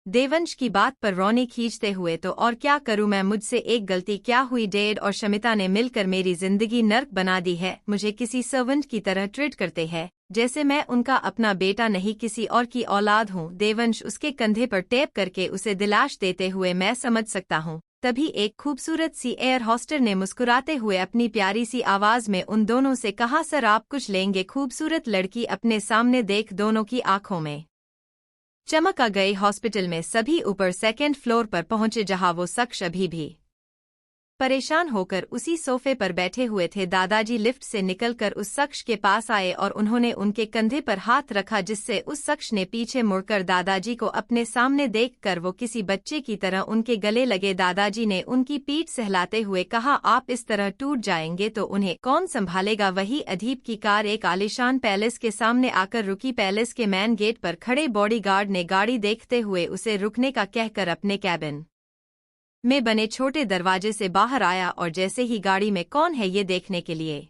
देवंश की बात पर रोनी खींचते हुए, तो और क्या करूं मैं, मुझसे एक गलती क्या हुई, डैड और शमिता ने मिलकर मेरी जिंदगी नर्क बना दी है, मुझे किसी सर्वेंट की तरह ट्रीट करते हैं जैसे मैं उनका अपना बेटा नहीं किसी और की औलाद हूं। देवंश उसके कंधे पर टैप करके उसे दिलाश देते हुए, मैं समझ सकता हूं। तभी एक खूबसूरत सी एयर होस्टर ने मुस्कुराते हुए अपनी प्यारी सी आवाज में उन दोनों से कहा, सर आप कुछ लेंगे। खूबसूरत लड़की अपने सामने देख दोनों की आंखों में चमक आ गई। हॉस्पिटल में सभी ऊपर सेकंड फ्लोर पर पहुंचे, जहां वो शख्स अभी भी परेशान होकर उसी सोफे पर बैठे हुए थे। दादाजी लिफ्ट से निकलकर उस शख्स के पास आए और उन्होंने उनके कंधे पर हाथ रखा, जिससे उस शख्स ने पीछे मुड़कर दादाजी को अपने सामने देखकर वो किसी बच्चे की तरह उनके गले लगे। दादाजी ने उनकी पीठ सहलाते हुए कहा, आप इस तरह टूट जाएंगे तो उन्हें कौन संभालेगा। वही अदीब की कार एक आलीशान पैलेस के सामने आकर रुकी। पैलेस के मेन गेट पर खड़े बॉडीगार्ड ने गाड़ी देखते हुए उसे रुकने का कहकर अपने कैबिन में बने छोटे दरवाजे से बाहर आया और जैसे ही गाड़ी में कौन है ये देखने के लिए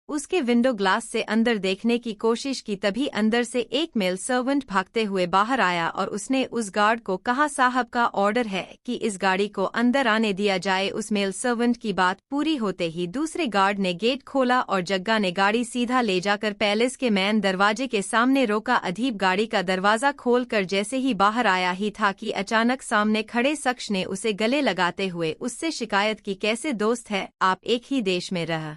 उसके विंडो ग्लास से अंदर देखने की कोशिश की, तभी अंदर से एक मेल सर्वेंट भागते हुए बाहर आया और उसने उस गार्ड को कहा, साहब का ऑर्डर है कि इस गाड़ी को अंदर आने दिया जाए। उस मेल सर्वेंट की बात पूरी होते ही दूसरे गार्ड ने गेट खोला और जग्गा ने गाड़ी सीधा ले जाकर पैलेस के मेन दरवाजे के सामने रोका। अदीब गाड़ी का दरवाजा खोलकर जैसे ही बाहर आया ही था कि अचानक सामने खड़े शख्स ने उसे गले लगाते हुए उससे शिकायत की, कैसे दोस्त है आप, एक ही देश में रह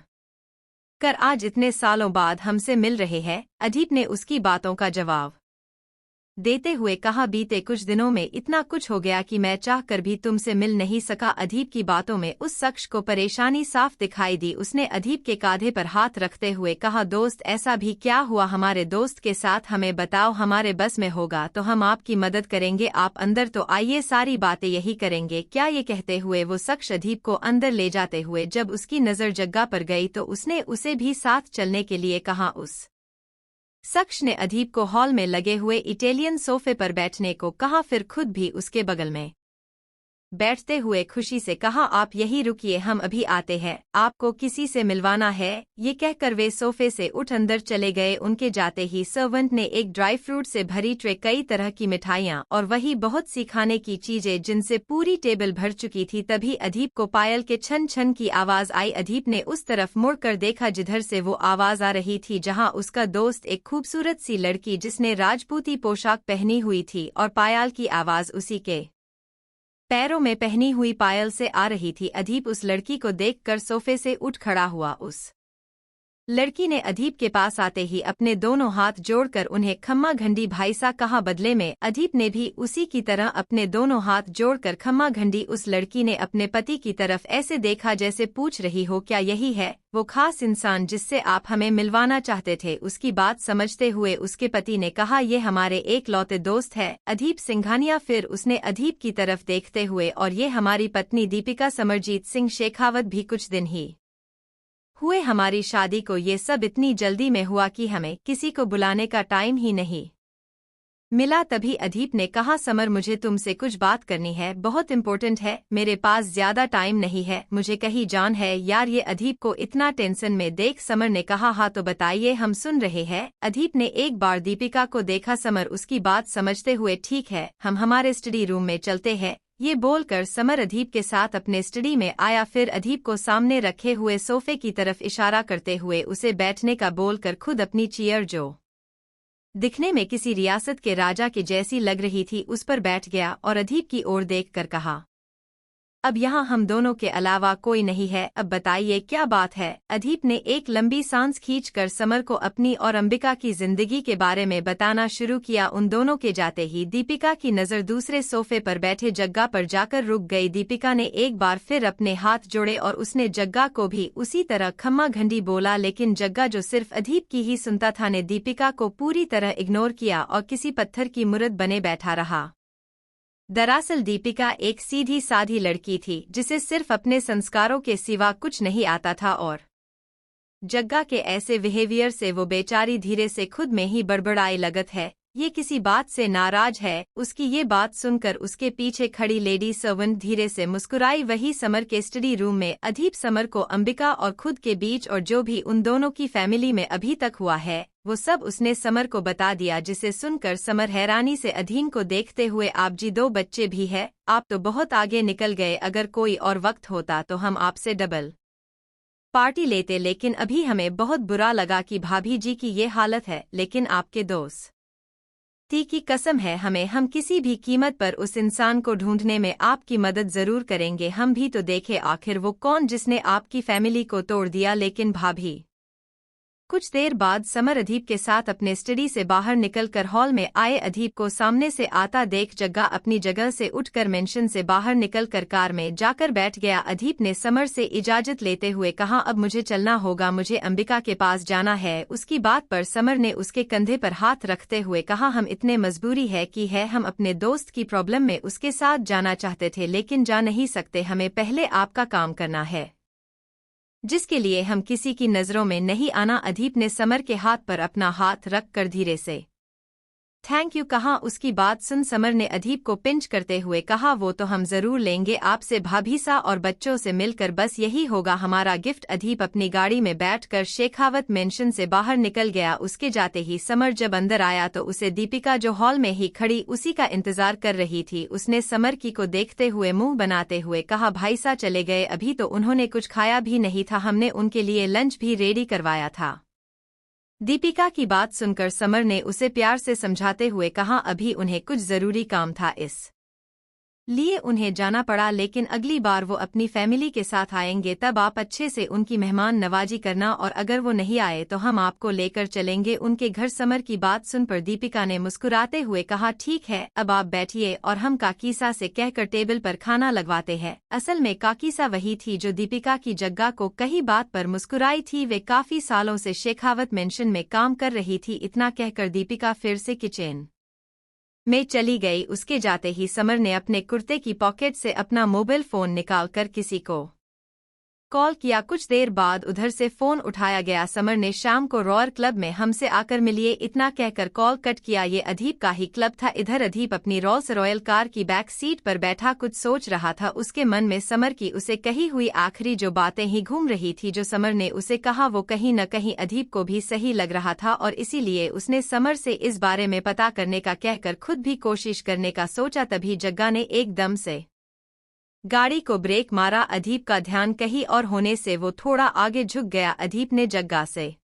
कर आज इतने सालों बाद हमसे मिल रहे हैं। अदीब ने उसकी बातों का जवाब देते हुए कहा, बीते कुछ दिनों में इतना कुछ हो गया कि मैं चाहकर भी तुमसे मिल नहीं सका। अदीब की बातों में उस शख्स को परेशानी साफ दिखाई दी। उसने अदीब के कांधे पर हाथ रखते हुए कहा, दोस्त ऐसा भी क्या हुआ हमारे दोस्त के साथ, हमें बताओ, हमारे बस में होगा तो हम आपकी मदद करेंगे। आप अंदर तो आइए, सारी बातें यही करेंगे क्या। ये कहते हुए वो शख्स अदीब को अंदर ले जाते हुए जब उसकी नज़र जग्गा पर गई तो उसने उसे भी साथ चलने के लिए कहा। उस शख्स ने अदीब को हॉल में लगे हुए इटालियन सोफे पर बैठने को कहा, फिर खुद भी उसके बगल में बैठते हुए खुशी से कहा, आप यही रुकिए, हम अभी आते हैं, आपको किसी से मिलवाना है। ये कहकर वे सोफे से उठ अंदर चले गए। उनके जाते ही सर्वेंट ने एक ड्राई फ्रूट से भरी ट्रे, कई तरह की मिठाइयाँ और वही बहुत सी खाने की चीजें जिनसे पूरी टेबल भर चुकी थी। तभी अदीब को पायल के छन छन की आवाज आई। अदीब ने उस तरफ मुड़कर देखा जिधर से वो आवाज आ रही थी, जहाँ उसका दोस्त एक खूबसूरत सी लड़की जिसने राजपूती पोशाक पहनी हुई थी और पायल की आवाज उसी के पैरों में पहनी हुई पायल से आ रही थी। अदीब उस लड़की को देखकर सोफे से उठ खड़ा हुआ। उस लड़की ने अदीब के पास आते ही अपने दोनों हाथ जोड़कर उन्हें खम्मा घंडी भाई सा कहा। बदले में अदीब ने भी उसी की तरह अपने दोनों हाथ जोड़कर खम्मा घंडी। उस लड़की ने अपने पति की तरफ ऐसे देखा जैसे पूछ रही हो, क्या यही है वो खास इंसान जिससे आप हमें मिलवाना चाहते थे। उसकी बात समझते हुए उसके पति ने कहा, ये हमारे एक लौते दोस्त है, अदीब सिंघानिया। फिर उसने अदीब की तरफ देखते हुए, और ये हमारी पत्नी दीपिका समरजीत सिंह शेखावत, भी कुछ दिन ही हुए हमारी शादी को, ये सब इतनी जल्दी में हुआ कि हमें किसी को बुलाने का टाइम ही नहीं मिला। तभी अदीब ने कहा, समर मुझे तुमसे कुछ बात करनी है, बहुत इम्पोर्टेंट है, मेरे पास ज्यादा टाइम नहीं है, मुझे कहीं जान है यार। ये अदीब को इतना टेंशन में देख समर ने कहा, हाँ तो बताइए, हम सुन रहे हैं। अदीब ने एक बार दीपिका को देखा। समर उसकी बात समझते हुए, ठीक है, हम हमारे स्टडी रूम में चलते हैं। ये बोलकर समर अदीब के साथ अपने स्टडी में आया। फिर अदीब को सामने रखे हुए सोफे की तरफ इशारा करते हुए उसे बैठने का बोलकर खुद अपनी चेयर, जो दिखने में किसी रियासत के राजा के जैसी लग रही थी, उस पर बैठ गया और अदीब की ओर देखकर कहा, अब यहाँ हम दोनों के अलावा कोई नहीं है, अब बताइए क्या बात है। अदीब ने एक लंबी सांस खींचकर समर को अपनी और अंबिका की जिंदगी के बारे में बताना शुरू किया। उन दोनों के जाते ही दीपिका की नज़र दूसरे सोफे पर बैठे जग्गा पर जाकर रुक गई। दीपिका ने एक बार फिर अपने हाथ जोड़े और उसने जग्गा को भी उसी तरह खम्मा घंडी बोला, लेकिन जग्गा जो सिर्फ अदीब की ही सुनता था ने दीपिका को पूरी तरह इग्नोर किया और किसी पत्थर की मूरत बने बैठा रहा। दरअसल दीपिका एक सीधी साधी लड़की थी जिसे सिर्फ अपने संस्कारों के सिवा कुछ नहीं आता था और जग्गा के ऐसे बिहेवियर से वो बेचारी धीरे से खुद में ही बड़बड़ाए लगत है। ये किसी बात से नाराज है। उसकी ये बात सुनकर उसके पीछे खड़ी लेडी सर्वेंट धीरे से मुस्कुराई। वही समर के स्टडी रूम में अधीप समर को अंबिका और खुद के बीच और जो भी उन दोनों की फैमिली में अभी तक हुआ है वो सब उसने समर को बता दिया, जिसे सुनकर समर हैरानी से अधीन को देखते हुए, आप जी 2 बच्चे भी है, आप तो बहुत आगे निकल गए। अगर कोई और वक्त होता तो हम आपसे डबल पार्टी लेते, लेकिन अभी हमें बहुत बुरा लगा कि भाभी जी की ये हालत है। लेकिन आपके दोस्त की कसम है, हम किसी भी कीमत पर उस इंसान को ढूंढने में आपकी मदद जरूर करेंगे। हम भी तो देखे आखिर वो कौन जिसने आपकी फैमिली को तोड़ दिया। लेकिन भाभी। कुछ देर बाद समर अधीप के साथ अपने स्टडी से बाहर निकलकर हॉल में आए। अधीप को सामने से आता देख जग्गा अपनी जगह से उठकर मेंशन से बाहर निकलकर कार में जाकर बैठ गया। अधीप ने समर से इजाजत लेते हुए कहा, अब मुझे चलना होगा, मुझे अंबिका के पास जाना है। उसकी बात पर समर ने उसके कंधे पर हाथ रखते हुए कहा, हम इतने मजबूरी है कि हम अपने दोस्त की प्रॉब्लम में उसके साथ जाना चाहते थे लेकिन जा नहीं सकते। हमें पहले आपका काम करना है, जिसके लिए हम किसी की नज़रों में नहीं आना। अधीप ने समर के हाथ पर अपना हाथ रख कर धीरे से थैंक यू कहा। उसकी बात सुन समर ने अधीप को पिंच करते हुए कहा, वो तो हम जरूर लेंगे आपसे भाभी सा और बच्चों से मिलकर, बस यही होगा हमारा गिफ्ट। अधीप अपनी गाड़ी में बैठकर शेखावत मेंशन से बाहर निकल गया। उसके जाते ही समर जब अंदर आया तो उसे दीपिका जो हॉल में ही खड़ी उसी का इंतजार कर रही थी। उसने समर की को देखते हुए मुंह बनाते हुए कहा, भाई सा चले गए, अभी तो उन्होंने कुछ खाया भी नहीं था, हमने उनके लिए लंच भी रेडी करवाया था। दीपिका की बात सुनकर समर ने उसे प्यार से समझाते हुए कहा, अभी उन्हें कुछ जरूरी काम था इस लिए उन्हें जाना पड़ा, लेकिन अगली बार वो अपनी फैमिली के साथ आएंगे तब आप अच्छे से उनकी मेहमान नवाजी करना, और अगर वो नहीं आए तो हम आपको लेकर चलेंगे उनके घर। समर की बात सुनकर दीपिका ने मुस्कुराते हुए कहा, ठीक है, अब आप बैठिए और हम काकीसा से कहकर टेबल पर खाना लगवाते हैं। असल में काकीसा वही थी जो दीपिका की जग्गा को कही बात पर मुस्कुराई थी। वे काफी सालों से शेखावत मेंशन में काम कर रही थी। इतना कहकर दीपिका फिर से किचन में चली गई। उसके जाते ही समर ने अपने कुर्ते की पॉकेट से अपना मोबाइल फोन निकालकर किसी को कॉल किया। कुछ देर बाद उधर से फोन उठाया गया। समर ने शाम को रॉयर क्लब में हमसे आकर मिलिए, इतना कहकर कॉल कट किया। ये अधीप का ही क्लब था। इधर अधीप अपनी रोल्स रॉयल कार की बैक सीट पर बैठा कुछ सोच रहा था। उसके मन में समर की उसे कही हुई आखिरी जो बातें ही घूम रही थी। जो समर ने उसे कहा वो कहीं न कहीं अधीप को भी सही लग रहा था, और इसीलिए उसने समर से इस बारे में पता करने का कहकर खुद भी कोशिश करने का सोचा। तभी जग्गा ने एकदम से गाड़ी को ब्रेक मारा। अधीप का ध्यान कहीं और होने से वो थोड़ा आगे झुक गया। अधीप ने जग्गा से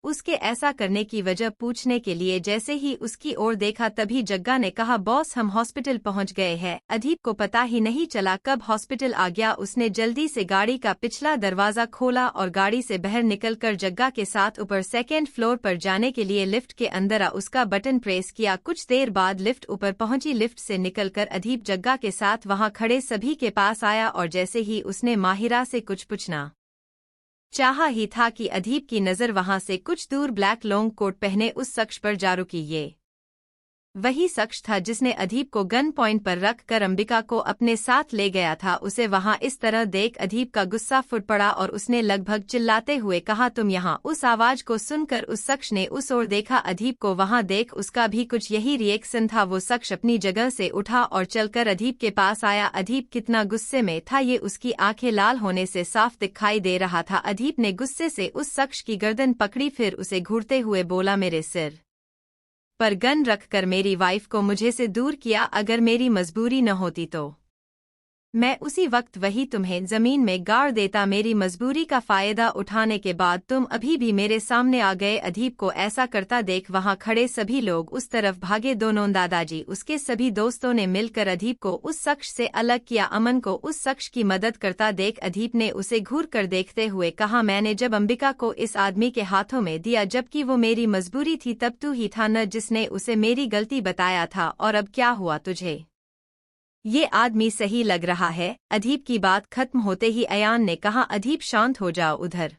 उसके ऐसा करने की वजह पूछने के लिए जैसे ही उसकी ओर देखा तभी जग्गा ने कहा, बॉस हम हॉस्पिटल पहुंच गए हैं। अधीप को पता ही नहीं चला कब हॉस्पिटल आ गया। उसने जल्दी से गाड़ी का पिछला दरवाजा खोला और गाड़ी से बाहर निकलकर जग्गा के साथ ऊपर सेकेंड फ्लोर पर जाने के लिए लिफ्ट के अंदर उसका बटन प्रेस किया। कुछ देर बाद लिफ्ट ऊपर पहुंची। लिफ्ट से निकलकर अधीप जग्गा के साथ वहां खड़े सभी के पास आया, और जैसे ही उसने माहिरा से कुछ पूछना चाहा ही था कि अधीप की नज़र वहां से कुछ दूर ब्लैक लॉन्ग कोट पहने उस शख्स पर जा रुकी। ये वही शख्स था जिसने अधीप को गन पॉइंट पर रख कर अंबिका को अपने साथ ले गया था। उसे वहां इस तरह देख अधीप का गुस्सा फुट पड़ा और उसने लगभग चिल्लाते हुए कहा, तुम यहाँ। उस आवाज को सुनकर उस शख्स ने उस ओर देखा। अधीप को वहां देख उसका भी कुछ यही रिएक्शन था। वो शख्स अपनी जगह से उठा और चलकर अधीप के पास आया। अधीप कितना गुस्से में था ये उसकी आंखें लाल होने से साफ दिखाई दे रहा था। अधीप ने गुस्से से उस शख्स की गर्दन पकड़ी, फिर उसे घूरते हुए बोला, मेरे सिर पर गन रखकर मेरी वाइफ को मुझे से दूर किया। अगर मेरी मजबूरी न होती तो मैं उसी वक्त वही तुम्हें जमीन में गाड़ देता। मेरी मजबूरी का फायदा उठाने के बाद तुम अभी भी मेरे सामने आ गए। अधीप को ऐसा करता देख वहां खड़े सभी लोग उस तरफ भागे। दोनों दादाजी उसके सभी दोस्तों ने मिलकर अधीप को उस शख्स से अलग किया। अमन को उस शख्स की मदद करता देख अधीप ने उसे घूर कर देखते हुए कहा, मैंने जब अंबिका को इस आदमी के हाथों में दिया जबकि वो मेरी मजबूरी थी, तब तू ही था न जिसने उसे मेरी गलती बताया था, और अब क्या हुआ तुझे? ये आदमी सही लग रहा है। अधीप की बात खत्म होते ही अयान ने कहा, अधीप शांत हो जाओ। उधर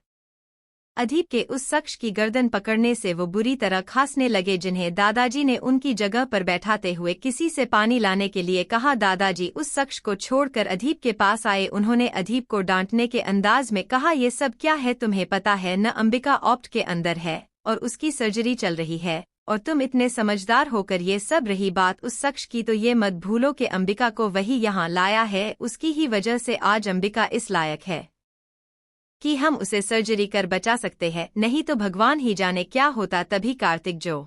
अधीप के उस शख्स की गर्दन पकड़ने से वो बुरी तरह खांसने लगे, जिन्हें दादाजी ने उनकी जगह पर बैठाते हुए किसी से पानी लाने के लिए कहा। दादाजी उस शख्स को छोड़कर अधीप के पास आए। उन्होंने अधीप को डांटने के अंदाज में कहा, ये सब क्या है? तुम्हें पता है न अंबिका ऑप्ट के अंदर है और उसकी सर्जरी चल रही है। और तुम इतने समझदार होकर ये सब रही बात उस शख्स की तो ये मत भूलो कि अंबिका को वही यहाँ लाया है, उसकी ही वजह से आज अंबिका इस लायक है कि हम उसे सर्जरी कर बचा सकते हैं, नहीं तो भगवान ही जाने क्या होता। तभी कार्तिक जो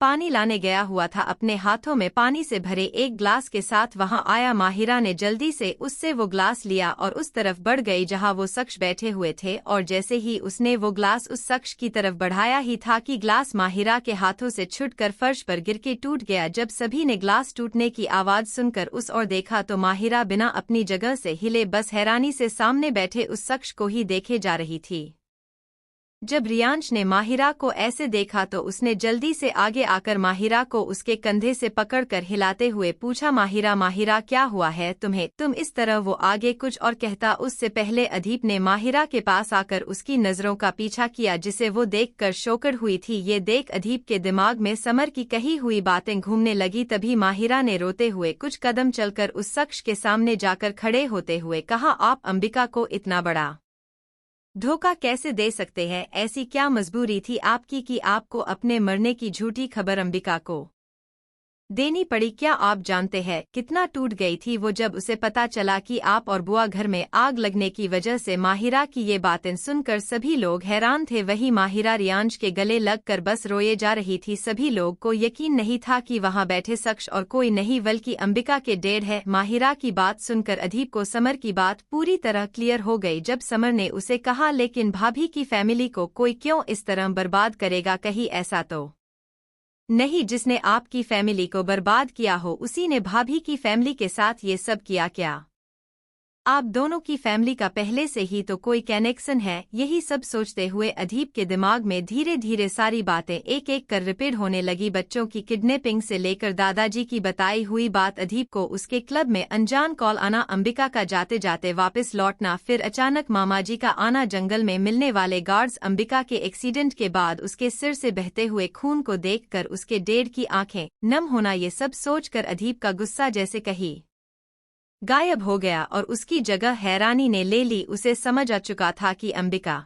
पानी लाने गया हुआ था अपने हाथों में पानी से भरे एक ग्लास के साथ वहां आया। माहिरा ने जल्दी से उससे वो ग्लास लिया और उस तरफ बढ़ गई जहां वो शख्स बैठे हुए थे, और जैसे ही उसने वो ग्लास उस शख्स की तरफ बढ़ाया ही था कि ग्लास माहिरा के हाथों से छुटकर फर्श पर गिर के टूट गया। जब सभी ने ग्लास टूटने की आवाज सुनकर उस ओर देखा तो माहिरा बिना अपनी जगह से हिले बस हैरानी से सामने बैठे उस शख्स को ही देखे जा रही थी। जब रियांश ने माहिरा को ऐसे देखा तो उसने जल्दी से आगे आकर माहिरा को उसके कंधे से पकड़कर हिलाते हुए पूछा, माहिरा माहिरा क्या हुआ है तुम्हें, तुम इस तरह। वो आगे कुछ और कहता उससे पहले अदीप ने माहिरा के पास आकर उसकी नजरों का पीछा किया जिसे वो देखकर शॉकड हुई थी। ये देख अदीप के दिमाग में समर की कही हुई बातें घूमने लगी। तभी माहिरा ने रोते हुए कुछ कदम चलकर उस शख्स के सामने जाकर खड़े होते हुए कहा, आप अंबिका को इतना बड़ा धोखा कैसे दे सकते हैं? ऐसी क्या मजबूरी थी आपकी कि आपको अपने मरने की झूठी खबर अंबिका को देनी पड़ी? क्या आप जानते हैं कितना टूट गई थी वो जब उसे पता चला कि आप और बुआ घर में आग लगने की वजह से? माहिरा की ये बातें सुनकर सभी लोग हैरान थे। वही माहिरा रियांश के गले लगकर बस रोए जा रही थी। सभी लोग को यकीन नहीं था कि वहां बैठे शख्स और कोई नहीं बल्कि अंबिका के डैड है। माहिरा की बात सुनकर अदीप को समर की बात पूरी तरह क्लियर हो गई जब समर ने उसे कहा, लेकिन भाभी की फैमिली को कोई क्यों इस तरह बर्बाद करेगा? कहीं ऐसा तो नहीं जिसने आपकी फैमिली को बर्बाद किया हो उसी ने भाभी की फैमिली के साथ ये सब किया क्या? आप दोनों की फैमिली का पहले से ही तो कोई कनेक्शन है। यही सब सोचते हुए अदीप के दिमाग में धीरे धीरे सारी बातें एक एक कर रिपीट होने लगी। बच्चों की किडनैपिंग से लेकर दादाजी की बताई हुई बात, अदीप को उसके क्लब में अनजान कॉल आना, अंबिका का जाते जाते वापस लौटना, फिर अचानक मामाजी का आना, जंगल में मिलने वाले गार्ड्स, अंबिका के एक्सीडेंट के बाद उसके सिर से बहते हुए खून को देखकर उसके डैड की आंखें नम होना। ये सब सोचकर अदीप का गुस्सा जैसे कहीं गायब हो गया और उसकी जगह हैरानी ने ले ली। उसे समझ आ चुका था कि अंबिका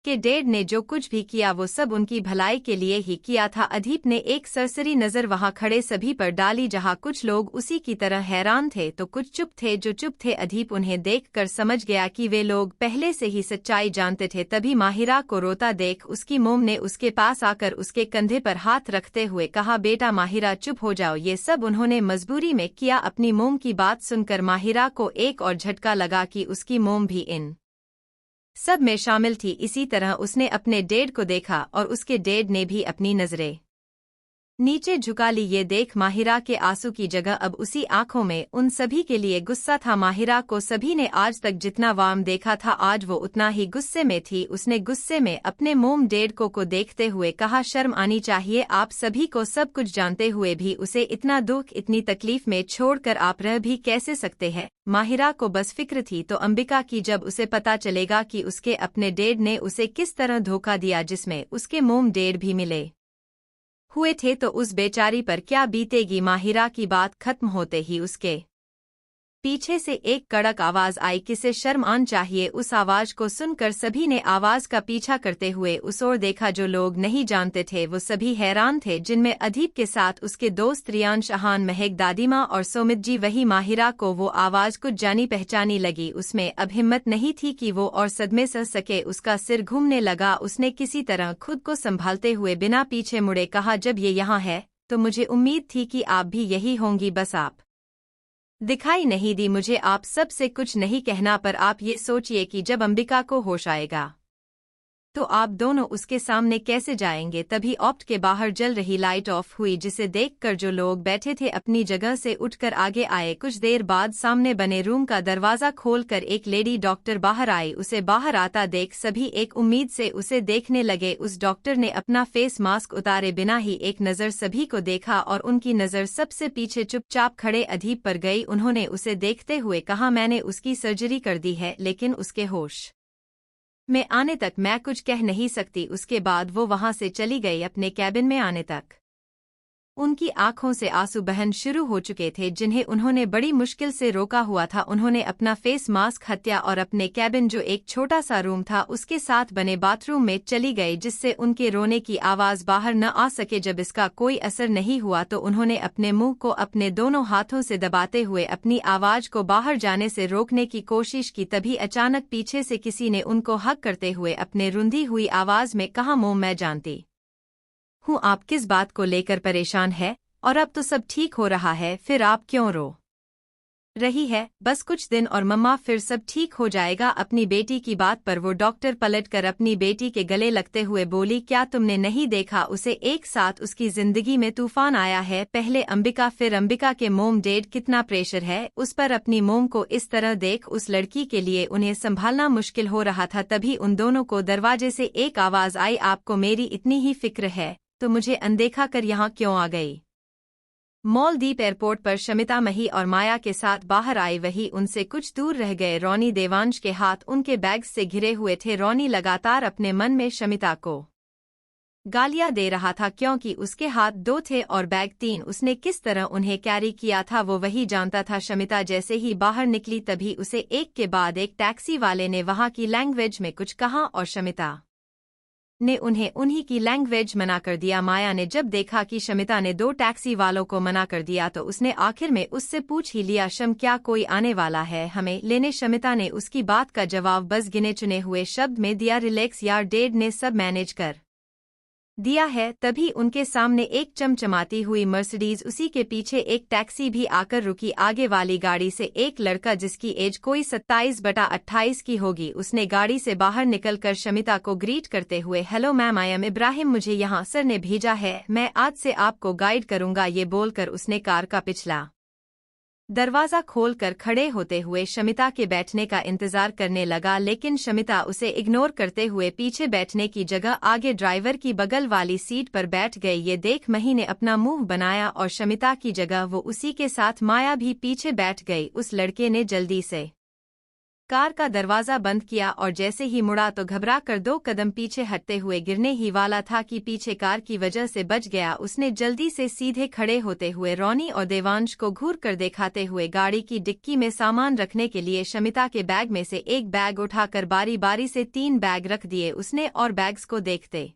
के डैड ने जो कुछ भी किया वो सब उनकी भलाई के लिए ही किया था। अदीप ने एक सरसरी नजर वहां खड़े सभी पर डाली, जहां कुछ लोग उसी की तरह हैरान थे तो कुछ चुप थे। जो चुप थे अदीप उन्हें देखकर समझ गया कि वे लोग पहले से ही सच्चाई जानते थे। तभी माहिरा को रोता देख उसकी मोम ने उसके पास आकर उसके कंधे पर हाथ रखते हुए कहा, बेटा माहिरा चुप हो जाओ। ये सब उन्होंने मजबूरी में किया। अपनी मोम की बात सुनकर माहिरा को एक और झटका लगा कि उसकी मोम भी इन सब में शामिल थी। इसी तरह उसने अपने डैड को देखा और उसके डैड ने भी अपनी नजरें नीचे झुका ली। ये देख माहिरा के आंसू की जगह अब उसी आंखों में उन सभी के लिए गुस्सा था। माहिरा को सभी ने आज तक जितना वार्म देखा था आज वो उतना ही गुस्से में थी। उसने गुस्से में अपने मोम डैड को देखते हुए कहा, शर्म आनी चाहिए, आप सभी को सब कुछ जानते हुए भी उसे इतना दुख इतनी तकलीफ में छोड़कर आप रह भी कैसे सकते हैं? माहिरा को बस फिक्र थी तो अंबिका की, जब उसे पता चलेगा कि उसके अपने डैड ने उसे किस तरह धोखा दिया जिसमें उसके मोम डैड भी मिले हुए थे, तो उस बेचारी पर क्या बीतेगी? माहिरा की बात खत्म होते ही उसके पीछे से एक कड़क आवाज आई, किसे शर्म आन चाहिए। उस आवाज को सुनकर सभी ने आवाज का पीछा करते हुए उस ओर देखा। जो लोग नहीं जानते थे वो सभी हैरान थे, जिनमें अदीप के साथ उसके दोस्त रियांश, अहान, महक, दादीमा और सोमित जी। वही माहिरा को वो आवाज कुछ जानी पहचानी लगी। उसमें अब हिम्मत नहीं थी कि वो और सदमे सह सके। उसका सिर घूमने लगा। उसने किसी तरह खुद को संभालते हुए बिना पीछे मुड़े कहा, जब ये यहाँ है तो मुझे उम्मीद थी कि आप भी यही होंगी, बस आप दिखाई नहीं दी। मुझे आप सब से कुछ नहीं कहना, पर आप ये सोचिए कि जब अंबिका को होश आएगा तो आप दोनों उसके सामने कैसे जाएंगे? तभी ऑप्ट के बाहर जल रही लाइट ऑफ हुई, जिसे देखकर जो लोग बैठे थे अपनी जगह से उठकर आगे आए। कुछ देर बाद सामने बने रूम का दरवाजा खोलकर एक लेडी डॉक्टर बाहर आई। उसे बाहर आता देख सभी एक उम्मीद से उसे देखने लगे। उस डॉक्टर ने अपना फेस मास्क उतारे बिना ही एक नज़र सभी को देखा और उनकी नज़र सबसे पीछे चुपचाप खड़े अदीप पर गई। उन्होंने उसे देखते हुए कहा, मैंने उसकी सर्जरी कर दी है, लेकिन उसके होश में आने तक मैं कुछ कह नहीं सकती। उसके बाद वो वहां से चली गई अपने कैबिन में। आने तक उनकी आंखों से आंसू बहन शुरू हो चुके थे जिन्हें उन्होंने बड़ी मुश्किल से रोका हुआ था। उन्होंने अपना फेस मास्क हत्या और अपने कैबिन जो एक छोटा सा रूम था उसके साथ बने बाथरूम में चली गई जिससे उनके रोने की आवाज बाहर न आ सके। जब इसका कोई असर नहीं हुआ तो उन्होंने अपने मुंह को अपने दोनों हाथों से दबाते हुए अपनी आवाज को बाहर जाने से रोकने की कोशिश की। तभी अचानक पीछे से किसी ने उनको हक करते हुए अपने रुंधी हुई आवाज में कहा, मोम मैं जानती हूँ आप किस बात को लेकर परेशान है और अब तो सब ठीक हो रहा है, फिर आप क्यों रो रही है? बस कुछ दिन और मम्मा फिर सब ठीक हो जाएगा। अपनी बेटी की बात पर वो डॉक्टर पलटकर अपनी बेटी के गले लगते हुए बोली, क्या तुमने नहीं देखा उसे एक साथ उसकी जिंदगी में तूफान आया है, पहले अंबिका फिर अंबिका के मोम डेड, कितना प्रेशर है उस पर। अपनी मोम को इस तरह देख उस लड़की के लिए उन्हें संभालना मुश्किल हो रहा था। तभी उन दोनों को दरवाजे से एक आवाज आई, आपको मेरी इतनी ही फिक्र है तो मुझे अनदेखा कर यहाँ क्यों आ गई? मॉलदीप एयरपोर्ट पर शमिता मही और माया के साथ बाहर आई, वही उनसे कुछ दूर रह गए। रोनी देवांश के हाथ उनके बैग से घिरे हुए थे। रोनी लगातार अपने मन में शमिता को गालियां दे रहा था क्योंकि उसके हाथ 2 थे और बैग 3। उसने किस तरह उन्हें कैरी किया था वो वही जानता था। शमिता जैसे ही बाहर निकली तभी उसे एक के बाद एक टैक्सी वाले ने वहां की लैंग्वेज में कुछ कहा और शमिता ने उन्हें उन्हीं की लैंग्वेज मना कर दिया। माया ने जब देखा कि शमिता ने 2 टैक्सी वालों को मना कर दिया तो उसने आखिर में उससे पूछ ही लिया, शम क्या कोई आने वाला है हमें लेने? शमिता ने उसकी बात का जवाब बस गिने चुने हुए शब्द में दिया, रिलैक्स यार, डेड ने सब मैनेज कर दिया है। तभी उनके सामने एक चमचमाती हुई मर्सिडीज, उसी के पीछे एक टैक्सी भी आकर रुकी। आगे वाली गाड़ी से एक लड़का जिसकी एज कोई 27/28 की होगी, उसने गाड़ी से बाहर निकलकर शमिता को ग्रीट करते हुए, hello ma'am, I am Ibrahim, मुझे यहाँ सर ने भेजा है, मैं आज से आपको गाइड करूंगा। ये बोलकर उसने कार का पिछला दरवाजा खोलकर खड़े होते हुए शमिता के बैठने का इंतजार करने लगा, लेकिन शमिता उसे इग्नोर करते हुए पीछे बैठने की जगह आगे ड्राइवर की बगल वाली सीट पर बैठ गई। ये देख मही ने अपना मुंह बनाया और शमिता की जगह वो उसी के साथ माया भी पीछे बैठ गई। उस लड़के ने जल्दी से कार का दरवाजा बंद किया और जैसे ही मुड़ा तो घबरा कर 2 कदम पीछे हटते हुए गिरने ही वाला था कि पीछे कार की वजह से बच गया। उसने जल्दी से सीधे खड़े होते हुए रोनी और देवांश को घूर कर दिखाते हुए गाड़ी की डिक्की में सामान रखने के लिए शमिता के बैग में से एक बैग उठाकर बारी बारी से 3 बैग रख दिए उसने और बैग्स को देखते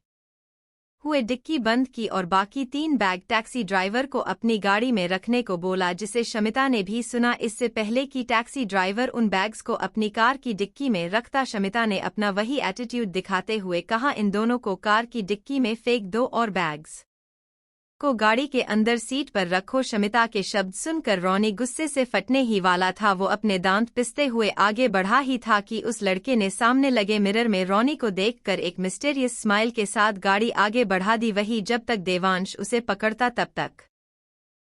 हुए डिक्की बंद की और बाकी 3 बैग टैक्सी ड्राइवर को अपनी गाड़ी में रखने को बोला, जिसे शमिता ने भी सुना। इससे पहले कि टैक्सी ड्राइवर उन बैग्स को अपनी कार की डिक्की में रखता, शमिता ने अपना वही एटीट्यूड दिखाते हुए कहा, इन दोनों को कार की डिक्की में फेंक दो और बैग्स को गाड़ी के अंदर सीट पर रखो। शमिता के शब्द सुनकर रोनी गुस्से से फटने ही वाला था। वो अपने दांत पिसते हुए आगे बढ़ा ही था कि उस लड़के ने सामने लगे मिरर में रोनी को देखकर एक मिस्टीरियस स्माइल के साथ गाड़ी आगे बढ़ा दी। वही जब तक देवांश उसे पकड़ता तब तक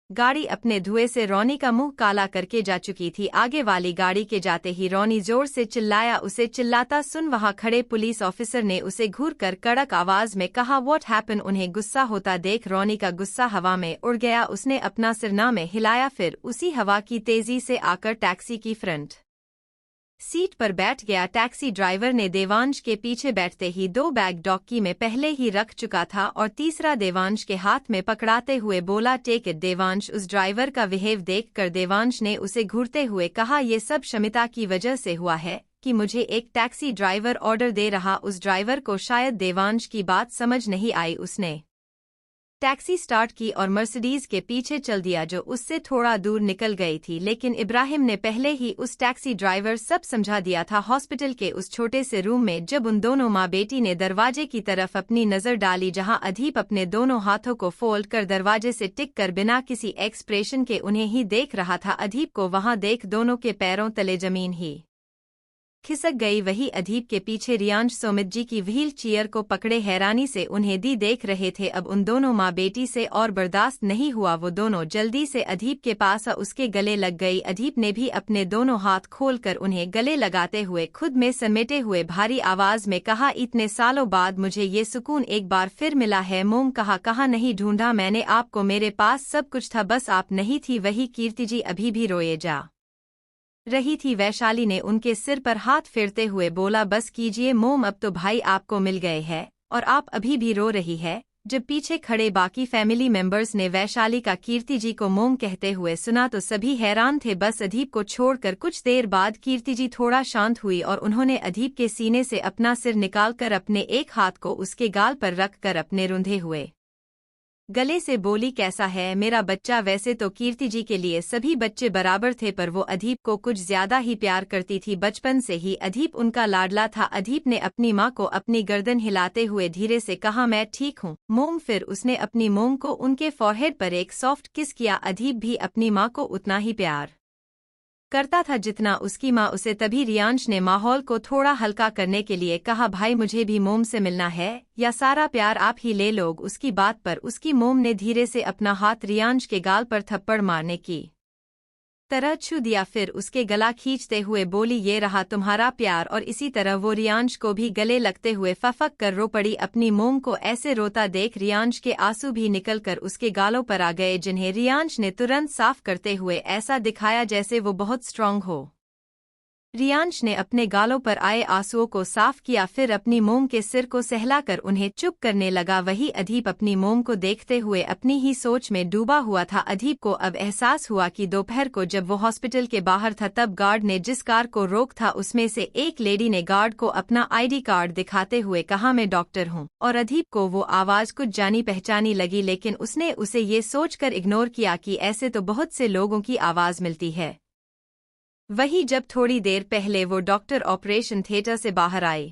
गाड़ी अपने धुएं से रोनी का मुंह काला करके जा चुकी थी। आगे वाली गाड़ी के जाते ही रोनी जोर से चिल्लाया। उसे चिल्लाता सुन वहां खड़े पुलिस ऑफिसर ने उसे घूर कर कड़क आवाज में कहा, व्हाट हैपन? उन्हें गुस्सा होता देख रोनी का गुस्सा हवा में उड़ गया। उसने अपना सिरना में हिलाया, फिर उसी हवा की तेजी से आकर टैक्सी की फ्रंट सीट पर बैठ गया। टैक्सी ड्राइवर ने देवांश के पीछे बैठते ही 2 बैग डॉकी में पहले ही रख चुका था और तीसरा देवांश के हाथ में पकड़ाते हुए बोला, टेक इट। देवांश उस ड्राइवर का बिहेव देखकर देवांश ने उसे घूरते हुए कहा, ये सब शमिता की वजह से हुआ है कि मुझे एक टैक्सी ड्राइवर ऑर्डर दे रहा। उस ड्राइवर को शायद देवांश की बात समझ नहीं आई। उसने टैक्सी स्टार्ट की और मर्सिडीज के पीछे चल दिया जो उससे थोड़ा दूर निकल गई थी, लेकिन इब्राहिम ने पहले ही उस टैक्सी ड्राइवर सब समझा दिया था। हॉस्पिटल के उस छोटे से रूम में जब उन दोनों माँ बेटी ने दरवाजे की तरफ अपनी नजर डाली जहां अदीप अपने दोनों हाथों को फोल्ड कर दरवाजे से टिक कर बिना किसी एक्सप्रेशन के उन्हें ही देख रहा था, अदीप को वहां देख दोनों के पैरों तले जमीन ही खिसक गई। वही अदीप के पीछे रियांश सोमित जी की व्हील चेयर को पकड़े हैरानी से उन्हें देख रहे थे। अब उन दोनों माँ बेटी से और बर्दाश्त नहीं हुआ। वो दोनों जल्दी से अदीप के पास उसके गले लग गई। अदीप ने भी अपने दोनों हाथ खोलकर उन्हें गले लगाते हुए खुद में समेटे हुए भारी आवाज में कहा, इतने सालों बाद मुझे ये सुकून एक बार फिर मिला है। मोम कहाँ नहीं ढूंढा मैंने आपको, मेरे पास सब कुछ था, बस आप नहीं थी। वही कीर्ति जी अभी भी रोए जा रही थी। वैशाली ने उनके सिर पर हाथ फेरते हुए बोला, बस कीजिए मोम, अब तो भाई आपको मिल गए हैं और आप अभी भी रो रही है। जब पीछे खड़े बाकी फैमिली मेंबर्स ने वैशाली का कीर्ति जी को मोम कहते हुए सुना तो सभी हैरान थे। बस अदीप को छोड़कर कुछ देर बाद कीर्ति जी थोड़ा शांत हुई और उन्होंने अदीप के सीने से अपना सिर निकालकर अपने एक हाथ को उसके गाल पर रखकर अपने रुंधे हुए गले से बोली, कैसा है मेरा बच्चा। वैसे तो कीर्ति जी के लिए सभी बच्चे बराबर थे, पर वो अदीप को कुछ ज्यादा ही प्यार करती थी। बचपन से ही अदीप उनका लाडला था। अदीप ने अपनी माँ को अपनी गर्दन हिलाते हुए धीरे से कहा, मैं ठीक हूँ मोम। फिर उसने अपनी मोम को उनके फॉरहेड पर एक सॉफ्ट किस किया। अदीप भी अपनी माँ को उतना ही प्यार करता था जितना उसकी माँ उसे। तभी रियांश ने माहौल को थोड़ा हल्का करने के लिए कहा, भाई मुझे भी मोम से मिलना है या सारा प्यार आप ही ले लोग। उसकी बात पर उसकी मोम ने धीरे से अपना हाथ रियांश के गाल पर थप्पड़ मारने की तरह छू दिया। फिर उसके गला खींचते हुए बोली, ये रहा तुम्हारा प्यार। और इसी तरह वो रियांश को भी गले लगते हुए फफक कर रो पड़ी। अपनी मोम को ऐसे रोता देख रियांश के आंसू भी निकलकर उसके गालों पर आ गए, जिन्हें रियांश ने तुरंत साफ करते हुए ऐसा दिखाया जैसे वो बहुत स्ट्रांग हो। रियांश ने अपने गालों पर आए आंसुओं को साफ किया, फिर अपनी मोम के सिर को सहलाकर उन्हें चुप करने लगा। वही अदीप अपनी मोम को देखते हुए अपनी ही सोच में डूबा हुआ था। अदीप को अब एहसास हुआ कि दोपहर को जब वो हॉस्पिटल के बाहर था तब गार्ड ने जिस कार को रोक था उसमें से एक लेडी ने गार्ड को अपना आईडी कार्ड दिखाते हुए कहा, मैं डॉक्टर हूँ। और अदीप को वो आवाज कुछ जानी पहचानी लगी, लेकिन उसने उसे ये सोचकर इग्नोर किया कि ऐसे तो बहुत से लोगों की आवाज मिलती है। वही जब थोड़ी देर पहले वो डॉक्टर ऑपरेशन थिएटर से बाहर आए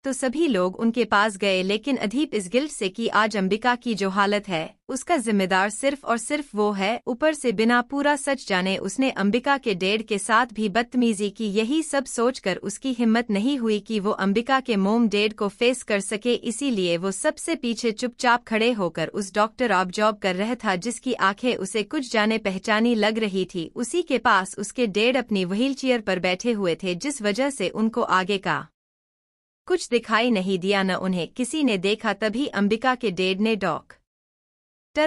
तो सभी लोग उनके पास गए, लेकिन अदीप इस गिल्ट से कि आज अंबिका की जो हालत है उसका जिम्मेदार सिर्फ और सिर्फ वो है। ऊपर से बिना पूरा सच जाने उसने अंबिका के डैड के साथ भी बदतमीजी की। यही सब सोचकर उसकी हिम्मत नहीं हुई कि वो अंबिका के मोम डैड को फेस कर सके, इसीलिए वो सबसे पीछे चुपचाप खड़े होकर उस डॉक्टर आप जॉब कर रहा था जिसकी आंखें उसे कुछ जाने पहचानी लग रही थी। उसी के पास उसके डैड अपनी व्हीलचेयर पर बैठे हुए थे, जिस वजह से उनको आगे का कुछ दिखाई नहीं दिया, न उन्हें किसी ने देखा। तभी अंबिका के डैड ने डॉक्टर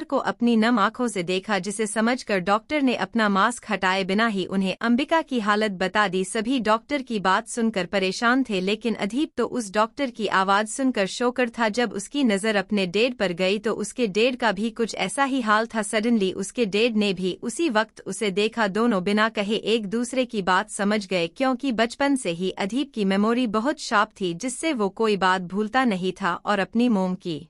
को अपनी नम आंखों से देखा, जिसे समझकर डॉक्टर ने अपना मास्क हटाए बिना ही उन्हें अंबिका की हालत बता दी। सभी डॉक्टर की बात सुनकर परेशान थे, लेकिन अदीप तो उस डॉक्टर की आवाज सुनकर शोकर था। जब उसकी नजर अपने डैड पर गई तो उसके डैड का भी कुछ ऐसा ही हाल था। सडनली उसके डैड ने भी उसी वक्त उसे देखा। दोनों बिना कहे एक दूसरे की बात समझ गए, क्योंकि बचपन से ही अदीप की मेमोरी बहुत शार्प थी, जिससे वो कोई बात भूलता नहीं था। और अपनी मोम की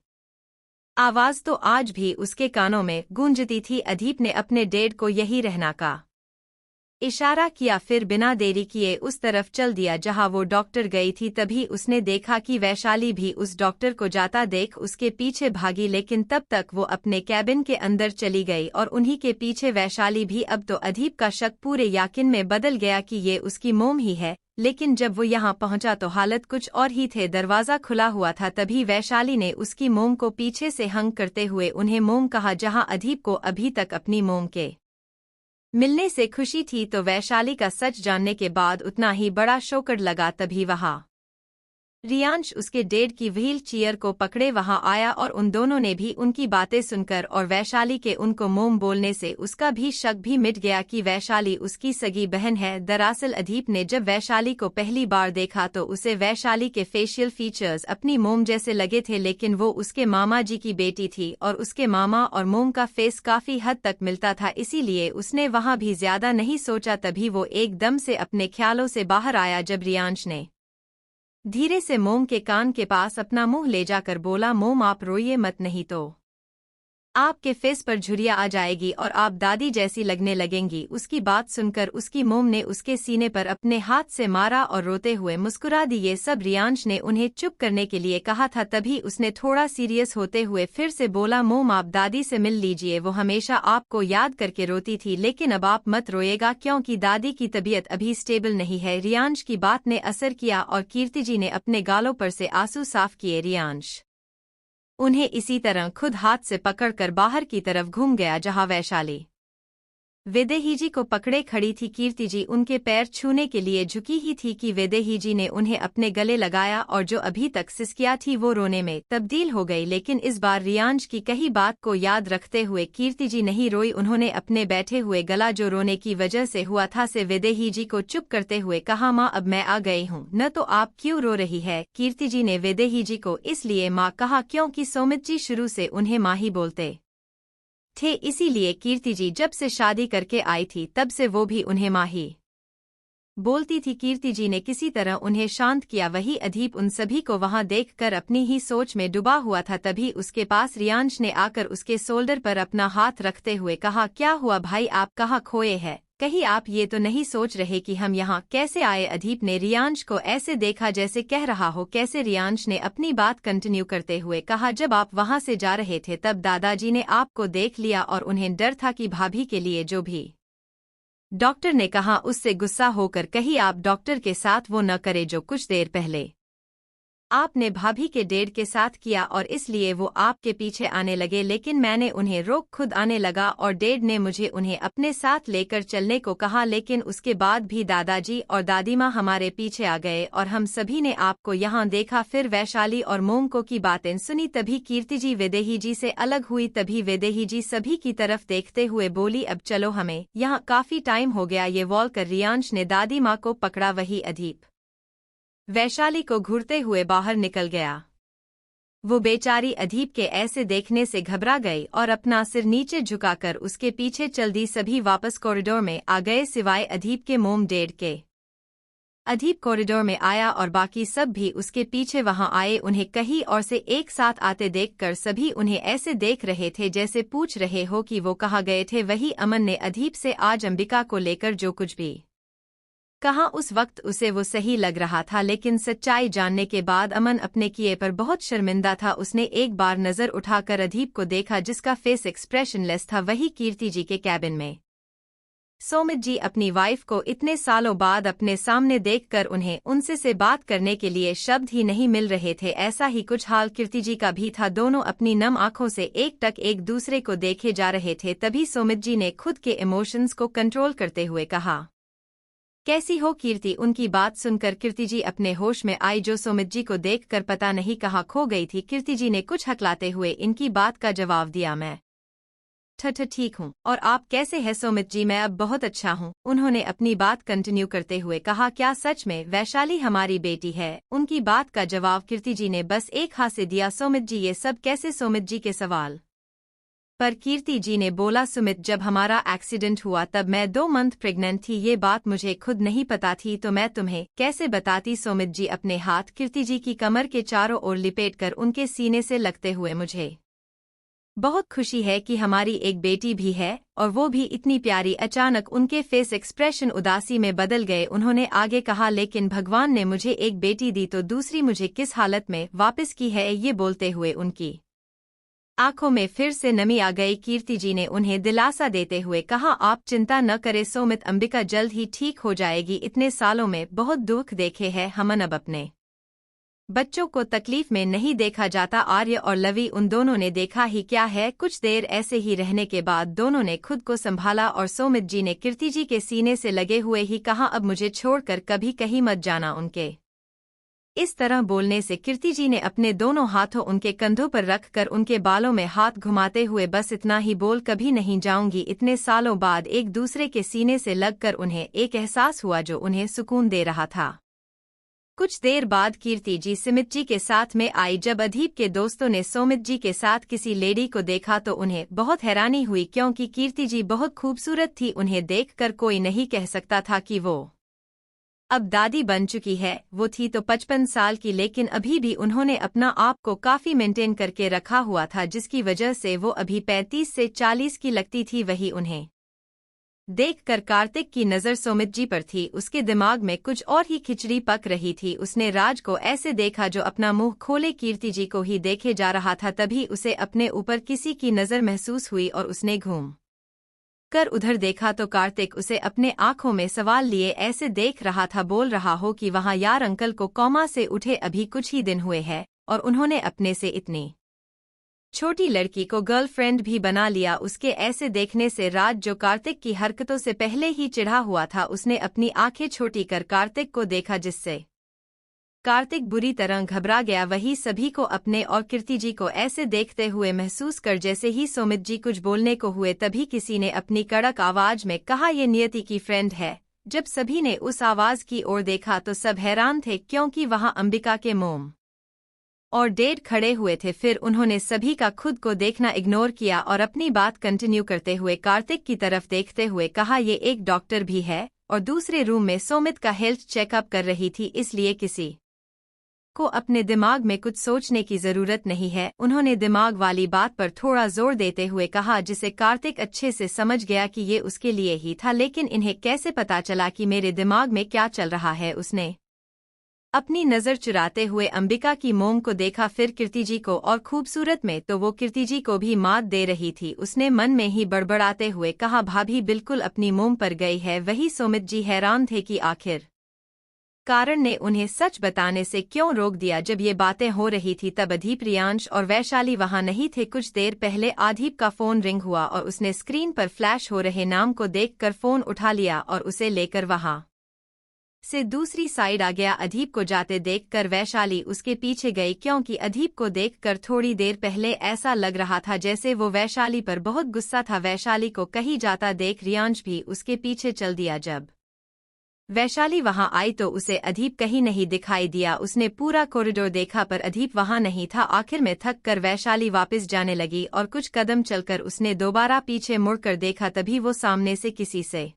आवाज तो आज भी उसके कानों में गूंजती थी। अदीप ने अपने डैड को यही रहना का इशारा किया, फिर बिना देरी किए उस तरफ चल दिया जहां वो डॉक्टर गई थी। तभी उसने देखा कि वैशाली भी उस डॉक्टर को जाता देख उसके पीछे भागी, लेकिन तब तक वो अपने कैबिन के अंदर चली गई और उन्हीं के पीछे वैशाली भी। अब तो अदीप का शक पूरे यकीन में बदल गया कि ये उसकी मोम ही है, लेकिन जब वो यहाँ पहुंचा तो हालत कुछ और ही थे। दरवाजा खुला हुआ था, तभी वैशाली ने उसकी मोम को पीछे से हंग करते हुए उन्हें मोम कहा। जहां अदीप को अभी तक अपनी मोम के मिलने से खुशी थी, तो वैशाली का सच जानने के बाद उतना ही बड़ा शोकर लगा। तभी वहां रियांश उसके डैड की व्हील चेयर को पकड़े वहां आया और उन दोनों ने भी उनकी बातें सुनकर और वैशाली के उनको मोम बोलने से उसका भी शक भी मिट गया कि वैशाली उसकी सगी बहन है। दरअसल अदीप ने जब वैशाली को पहली बार देखा तो उसे वैशाली के फेशियल फीचर्स अपनी मोम जैसे लगे थे, लेकिन वो उसके मामा जी की बेटी थी और उसके मामा और मोम का फेस काफी हद तक मिलता था, इसीलिए उसने वहां भी ज्यादा नहीं सोचा। तभी वो एकदम से अपने ख्यालों से बाहर आया जब रियांश ने धीरे से मोम के कान के पास अपना मुंह ले जाकर बोला, मोम आप रोइए मत, नहीं तो आपके फेस पर झुर्रियां आ जाएगी और आप दादी जैसी लगने लगेंगी। उसकी बात सुनकर उसकी मोम ने उसके सीने पर अपने हाथ से मारा और रोते हुए मुस्कुरा दी। ये सब रियांश ने उन्हें चुप करने के लिए कहा था। तभी उसने थोड़ा सीरियस होते हुए फिर से बोला, मोम आप दादी से मिल लीजिए, वो हमेशा आपको याद करके रोती थी, लेकिन अब आप मत रोइएगा क्योंकि दादी की तबीयत अभी स्टेबल नहीं है। रियांश की बात ने असर किया और कीर्ति जी ने अपने गालों पर से आंसू साफ किए। रियांश उन्हें इसी तरह खुद हाथ से पकड़कर बाहर की तरफ घूम गया जहां वैशाली वैदेही जी को पकड़े खड़ी थी कीर्ति जी उनके पैर छूने के लिए झुकी ही थी कि वैदेही जी ने उन्हें अपने गले लगाया और जो अभी तक सिसकिया थी वो रोने में तब्दील हो गई। लेकिन इस बार रियांश की कही बात को याद रखते हुए कीर्ति जी नहीं रोई। उन्होंने अपने बैठे हुए गला जो रोने की वजह से हुआ था से वैदेही जी को चुप करते हुए कहा, माँ अब मैं आ गई हूँ न, तो आप क्यों रो रही है। कीर्ति जी ने वैदेही जी को इसलिए माँ कहा क्योंकि सोमित जी शुरू से उन्हें माँ ही बोलते थे, इसीलिए कीर्ति जी जब से शादी करके आई थी तब से वो भी उन्हें माँ ही बोलती थी। कीर्ति जी ने किसी तरह उन्हें शांत किया। वही अधीप उन सभी को वहां देखकर अपनी ही सोच में डूबा हुआ था। तभी उसके पास रियांश ने आकर उसके शोल्डर पर अपना हाथ रखते हुए कहा, क्या हुआ भाई, आप कहाँ खोए हैं? कहीं आप ये तो नहीं सोच रहे कि हम यहाँ कैसे आए? अधीप ने रियांश को ऐसे देखा जैसे कह रहा हो कैसे। रियांश ने अपनी बात कंटिन्यू करते हुए कहा, जब आप वहां से जा रहे थे तब दादाजी ने आपको देख लिया और उन्हें डर था कि भाभी के लिए जो भी डॉक्टर ने कहा उससे गुस्सा होकर कहीं आप डॉक्टर के साथ वो न करे जो कुछ देर पहले आपने भाभी के डैड के साथ किया और इसलिए वो आपके पीछे आने लगे। लेकिन मैंने उन्हें रोक खुद आने लगा और डैड ने मुझे उन्हें अपने साथ लेकर चलने को कहा। लेकिन उसके बाद भी दादाजी और दादी माँ हमारे पीछे आ गए और हम सभी ने आपको यहाँ देखा। फिर वैशाली और मोमको की बातें सुनी। तभी कीर्ति जी वैदेही जी से अलग हुई। तभी वैदेही जी सभी की तरफ देखते हुए बोली, अब चलो, हमें यहाँ काफी टाइम हो गया। ये वॉल कर रियांश ने दादी माँ को पकड़ा। वही अधीप वैशाली को घूरते हुए बाहर निकल गया। वो बेचारी अधीप के ऐसे देखने से घबरा गई और अपना सिर नीचे झुकाकर उसके पीछे चल दी। सभी वापस कॉरिडोर में आ गए सिवाय अधीप के मोम डैड के। अधीप कॉरिडोर में आया और बाकी सब भी उसके पीछे वहां आए। उन्हें कहीं और से एक साथ आते देखकर सभी उन्हें ऐसे देख रहे थे जैसे पूछ रहे हो कि वो कहाँ गए थे। वही अमन ने अधीप से आज अंबिका को लेकर जो कुछ भी कहा उस वक्त उसे वो सही लग रहा था। लेकिन सच्चाई जानने के बाद अमन अपने किए पर बहुत शर्मिंदा था। उसने एक बार नजर उठाकर अधीप को देखा जिसका फेस एक्सप्रेशनलेस था। वही कीर्ति जी के कैबिन में सोमित जी अपनी वाइफ को इतने सालों बाद अपने सामने देखकर उन्हें उनसे से बात करने के लिए शब्द ही नहीं मिल रहे थे। ऐसा ही कुछ हाल कीर्ति जी का भी था। दोनों अपनी नम आंखों से एकटक एक दूसरे को देखे जा रहे थे। तभी सोमित जी ने खुद के इमोशंस को कंट्रोल करते हुए कहा, कैसी हो कीर्ति? उनकी बात सुनकर कीर्ति जी अपने होश में आई जो सोमित जी को देखकर पता नहीं कहाँ खो गई थी। कीर्ति जी ने कुछ हकलाते हुए इनकी बात का जवाब दिया, मैं ठीक हूँ। और आप कैसे हैं सोमित जी? मैं अब बहुत अच्छा हूँ। उन्होंने अपनी बात कंटिन्यू करते हुए कहा, क्या सच में वैशाली हमारी बेटी है? उनकी बात का जवाब कीर्ति जी ने बस एक हाथ से दिया। सोमित जी ये सब कैसे? सोमित जी के सवाल पर कीर्ति जी ने बोला, सुमित जब हमारा एक्सीडेंट हुआ तब मैं 2 मंथ प्रेग्नेंट थी। ये बात मुझे खुद नहीं पता थी तो मैं तुम्हें कैसे बताती? सोमित जी अपने हाथ कीर्ति जी की कमर के चारों ओर लिपेटकर उनके सीने से लगते हुए, मुझे बहुत खुशी है कि हमारी एक बेटी भी है और वो भी इतनी प्यारी। अचानक उनके फेस एक्सप्रेशन उदासी में बदल गए। उन्होंने आगे कहा, लेकिन भगवान ने मुझे एक बेटी दी तो दूसरी मुझे किस हालत में वापस की है? ये बोलते हुए उनकी आंखों में फिर से नमी आ गई। कीर्ति जी ने उन्हें दिलासा देते हुए कहा, आप चिंता न करें सोमित, अंबिका जल्द ही ठीक हो जाएगी। इतने सालों में बहुत दुख देखे हैं हमन, अब अपने बच्चों को तकलीफ में नहीं देखा जाता। आर्य और लवी उन दोनों ने देखा ही क्या है। कुछ देर ऐसे ही रहने के बाद दोनों ने खुद को संभाला और सोमित जी ने कीर्ति जी के सीने से लगे हुए ही कहा, अब मुझे छोड़कर कभी कहीं मत जाना। उनके इस तरह बोलने से कीर्ति जी ने अपने दोनों हाथों उनके कंधों पर रखकर उनके बालों में हाथ घुमाते हुए बस इतना ही बोल, कभी नहीं जाऊंगी। इतने सालों बाद एक दूसरे के सीने से लगकर उन्हें एक एहसास हुआ जो उन्हें सुकून दे रहा था। कुछ देर बाद कीर्ति जी सुमित जी के साथ में आई। जब अधीप के दोस्तों ने सोमित जी के साथ किसी लेडी को देखा तो उन्हें बहुत हैरानी हुई क्योंकि कीर्ति जी बहुत खूबसूरत थी। उन्हें देखकर कोई नहीं कह सकता था कि वो अब दादी बन चुकी है। वो थी तो 55 साल की, लेकिन अभी भी उन्होंने अपना आप को काफी मेंटेन करके रखा हुआ था जिसकी वजह से वो अभी 35 से 40 की लगती थी। वही उन्हें देखकर कार्तिक की नज़र सोमित जी पर थी। उसके दिमाग में कुछ और ही खिचड़ी पक रही थी। उसने राज को ऐसे देखा जो अपना मुंह खोले कीर्ति जी को ही देखे जा रहा था। तभी उसे अपने ऊपर किसी की नज़र महसूस हुई और उसने घूम कर उधर देखा तो कार्तिक उसे अपने आंखों में सवाल लिए ऐसे देख रहा था, बोल रहा हो कि वहां यार अंकल को कोमा से उठे अभी कुछ ही दिन हुए हैं और उन्होंने अपने से इतनी छोटी लड़की को गर्लफ्रेंड भी बना लिया। उसके ऐसे देखने से राज, जो कार्तिक की हरकतों से पहले ही चिढ़ा हुआ था, उसने अपनी आंखें छोटी कर कार्तिक को देखा, जिससे कार्तिक बुरी तरह घबरा गया। वही सभी को अपने और कीर्ति जी को ऐसे देखते हुए महसूस कर जैसे ही सुमित जी कुछ बोलने को हुए, तभी किसी ने अपनी कड़क आवाज में कहा, ये नियति की फ्रेंड है। जब सभी ने उस आवाज की ओर देखा तो सब हैरान थे, क्योंकि वहां अंबिका के मोम और डैड खड़े हुए थे। फिर उन्होंने सभी का खुद को देखना इग्नोर किया और अपनी बात कंटिन्यू करते हुए कार्तिक की तरफ देखते हुए कहा, ये एक डॉक्टर भी है और दूसरे रूम में सुमित का हेल्थ चेकअप कर रही थी, इसलिए किसी को अपने दिमाग में कुछ सोचने की जरूरत नहीं है। उन्होंने दिमाग वाली बात पर थोड़ा जोर देते हुए कहा, जिसे कार्तिक अच्छे से समझ गया कि ये उसके लिए ही था। लेकिन इन्हें कैसे पता चला कि मेरे दिमाग में क्या चल रहा है? उसने अपनी नजर चुराते हुए अंबिका की मोम को देखा, फिर कीर्ति जी को, और खूबसूरत में तो वो कीर्ति जी को भी मात दे रही थी। उसने मन में ही बड़बड़ाते हुए कहा, भाभी बिल्कुल अपनी मोम पर गई है। वही सुमित जी हैरान थे कि आखिर कारण ने उन्हें सच बताने से क्यों रोक दिया। जब ये बातें हो रही थी तब अधीप, रियांश और वैशाली वहां नहीं थे। कुछ देर पहले अधीप का फोन रिंग हुआ और उसने स्क्रीन पर फ्लैश हो रहे नाम को देखकर फोन उठा लिया और उसे लेकर वहां से दूसरी साइड आ गया। अधीप को जाते देखकर वैशाली उसके पीछे गई, क्योंकि अधीप को देखकर थोड़ी देर पहले ऐसा लग रहा था जैसे वो वैशाली पर बहुत गुस्सा था। वैशाली को कहीं जाता देख रियांश भी उसके पीछे चल दिया। जब वैशाली वहां आई तो उसे अधीप कहीं नहीं दिखाई दिया। उसने पूरा कॉरिडोर देखा पर अधीप वहां नहीं था। आखिर में थक कर वैशाली वापस जाने लगी और कुछ कदम चलकर उसने दोबारा पीछे मुड़कर देखा, तभी वो सामने से किसी से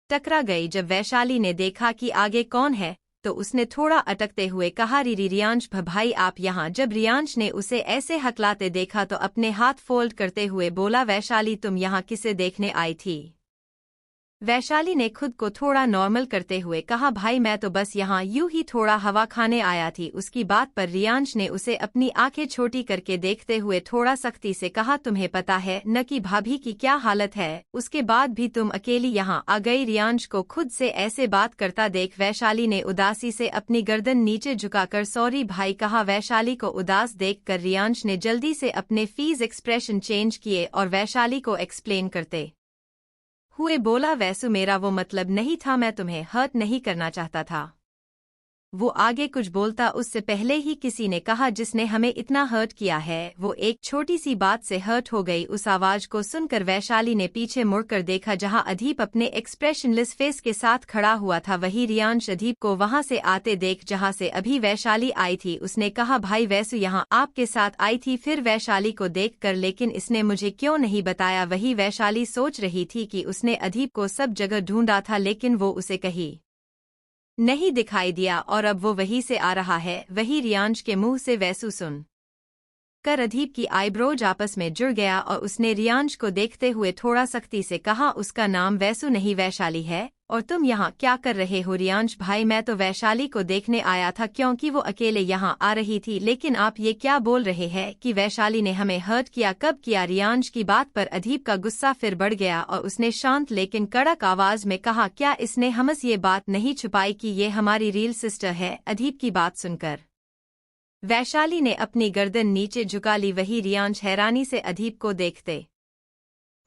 टकरा गई। जब वैशाली ने देखा कि आगे कौन है तो उसने थोड़ा अटकते हुए कहा, रियांश भाई आप यहाँ। जब रियांश ने उसे ऐसे हकलाते देखा तो अपने हाथ फोल्ड करते हुए बोला, वैशाली तुम यहाँ किसे देखने आई थी? वैशाली ने खुद को थोड़ा नॉर्मल करते हुए कहा, भाई मैं तो बस यहाँ यूं ही थोड़ा हवा खाने आया थी। उसकी बात पर रियांश ने उसे अपनी आंखें छोटी करके देखते हुए थोड़ा सख्ती से कहा, तुम्हें पता है न कि भाभी की क्या हालत है? उसके बाद भी तुम अकेली यहाँ आ गई। रियांश को खुद से ऐसे बात करता देख वैशाली ने उदासी से अपनी गर्दन नीचे झुकाकर सॉरी भाई कहा। वैशाली को उदास देखकर रियांश ने जल्दी से अपने फीस एक्सप्रेशन चेंज किए और वैशाली को एक्सप्लेन करते हुए बोला, वैसु मेरा वो मतलब नहीं था, मैं तुम्हें हर्ट नहीं करना चाहता था। वो आगे कुछ बोलता उससे पहले ही किसी ने कहा, जिसने हमें इतना हर्ट किया है वो एक छोटी सी बात से हर्ट हो गई। उस आवाज को सुनकर वैशाली ने पीछे मुड़कर देखा, जहां अधीप अपने एक्सप्रेशनलेस फेस के साथ खड़ा हुआ था। वही रियांश अधीप को वहां से आते देख जहां से अभी वैशाली आई थी, उसने कहा, भाई वैसु यहाँ आपके साथ आई थी? फिर वैशाली को देखकर, लेकिन इसने मुझे क्यों नहीं बताया? वही वैशाली सोच रही थी कि उसने अधीप को सब जगह ढूंढा था, लेकिन वो उसे कहीं नहीं दिखाई दिया और अब वो वहीं से आ रहा है। वही रियांश के मुंह से वैसु सुन कर अधीप की आईब्रोज आपस में जुड़ गया और उसने रियांश को देखते हुए थोड़ा सख्ती से कहा, उसका नाम वैसु नहीं वैशाली है, और तुम यहाँ क्या कर रहे हो? रियांश भाई मैं तो वैशाली को देखने आया था, क्योंकि वो अकेले यहाँ आ रही थी। लेकिन आप ये क्या बोल रहे हैं कि वैशाली ने हमें हर्ट किया? कब किया? रियांश की बात पर अधीप का गुस्सा फिर बढ़ गया और उसने शांत लेकिन कड़क आवाज में कहा, क्या इसने हमसे ये बात नहीं छुपाई कि ये हमारी रियल सिस्टर है? अधीप की बात सुनकर वैशाली ने अपनी गर्दन नीचे झुका ली। वही रियांश हैरानी से अधीप को देखते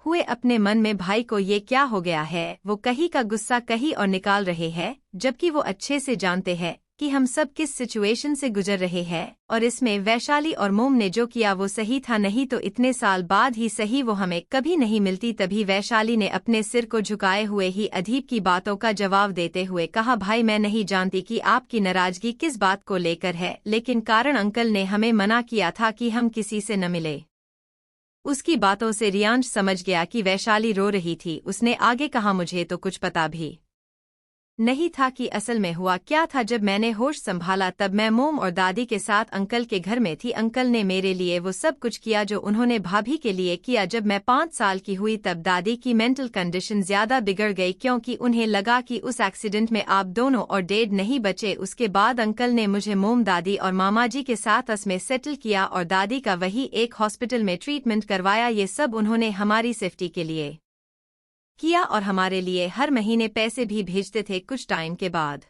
हुए अपने मन में, भाई को ये क्या हो गया है? वो कहीं का गुस्सा कहीं और निकाल रहे हैं, जबकि वो अच्छे से जानते हैं कि हम सब किस सिचुएशन से गुजर रहे हैं। और इसमें वैशाली और मोम ने जो किया वो सही था, नहीं तो इतने साल बाद ही सही वो हमें कभी नहीं मिलती। तभी वैशाली ने अपने सिर को झुकाए हुए ही अधीप की बातों का जवाब देते हुए कहा, भाई मैं नहीं जानती कि आपकी नाराजगी किस बात को लेकर है, लेकिन कारण अंकल ने हमें मना किया था कि हम किसी से न मिले। उसकी बातों से रियांश समझ गया कि वैशाली रो रही थी। उसने आगे कहा, मुझे तो कुछ पता भी नहीं था कि असल में हुआ क्या था। जब मैंने होश संभाला तब मैं मोम और दादी के साथ अंकल के घर में थी। अंकल ने मेरे लिए वो सब कुछ किया जो उन्होंने भाभी के लिए किया। जब मैं 5 साल की हुई तब दादी की मेंटल कंडीशन ज्यादा बिगड़ गई, क्योंकि उन्हें लगा कि उस एक्सीडेंट में आप दोनों और डैड नहीं बचे। उसके बाद अंकल ने मुझे मोम, दादी और मामा जी के साथ में सेटल किया और दादी का वही एक हॉस्पिटल में ट्रीटमेंट करवाया। ये सब उन्होंने हमारी सेफ्टी के लिए किया और हमारे लिए हर महीने पैसे भी भेजते थे। कुछ टाइम के बाद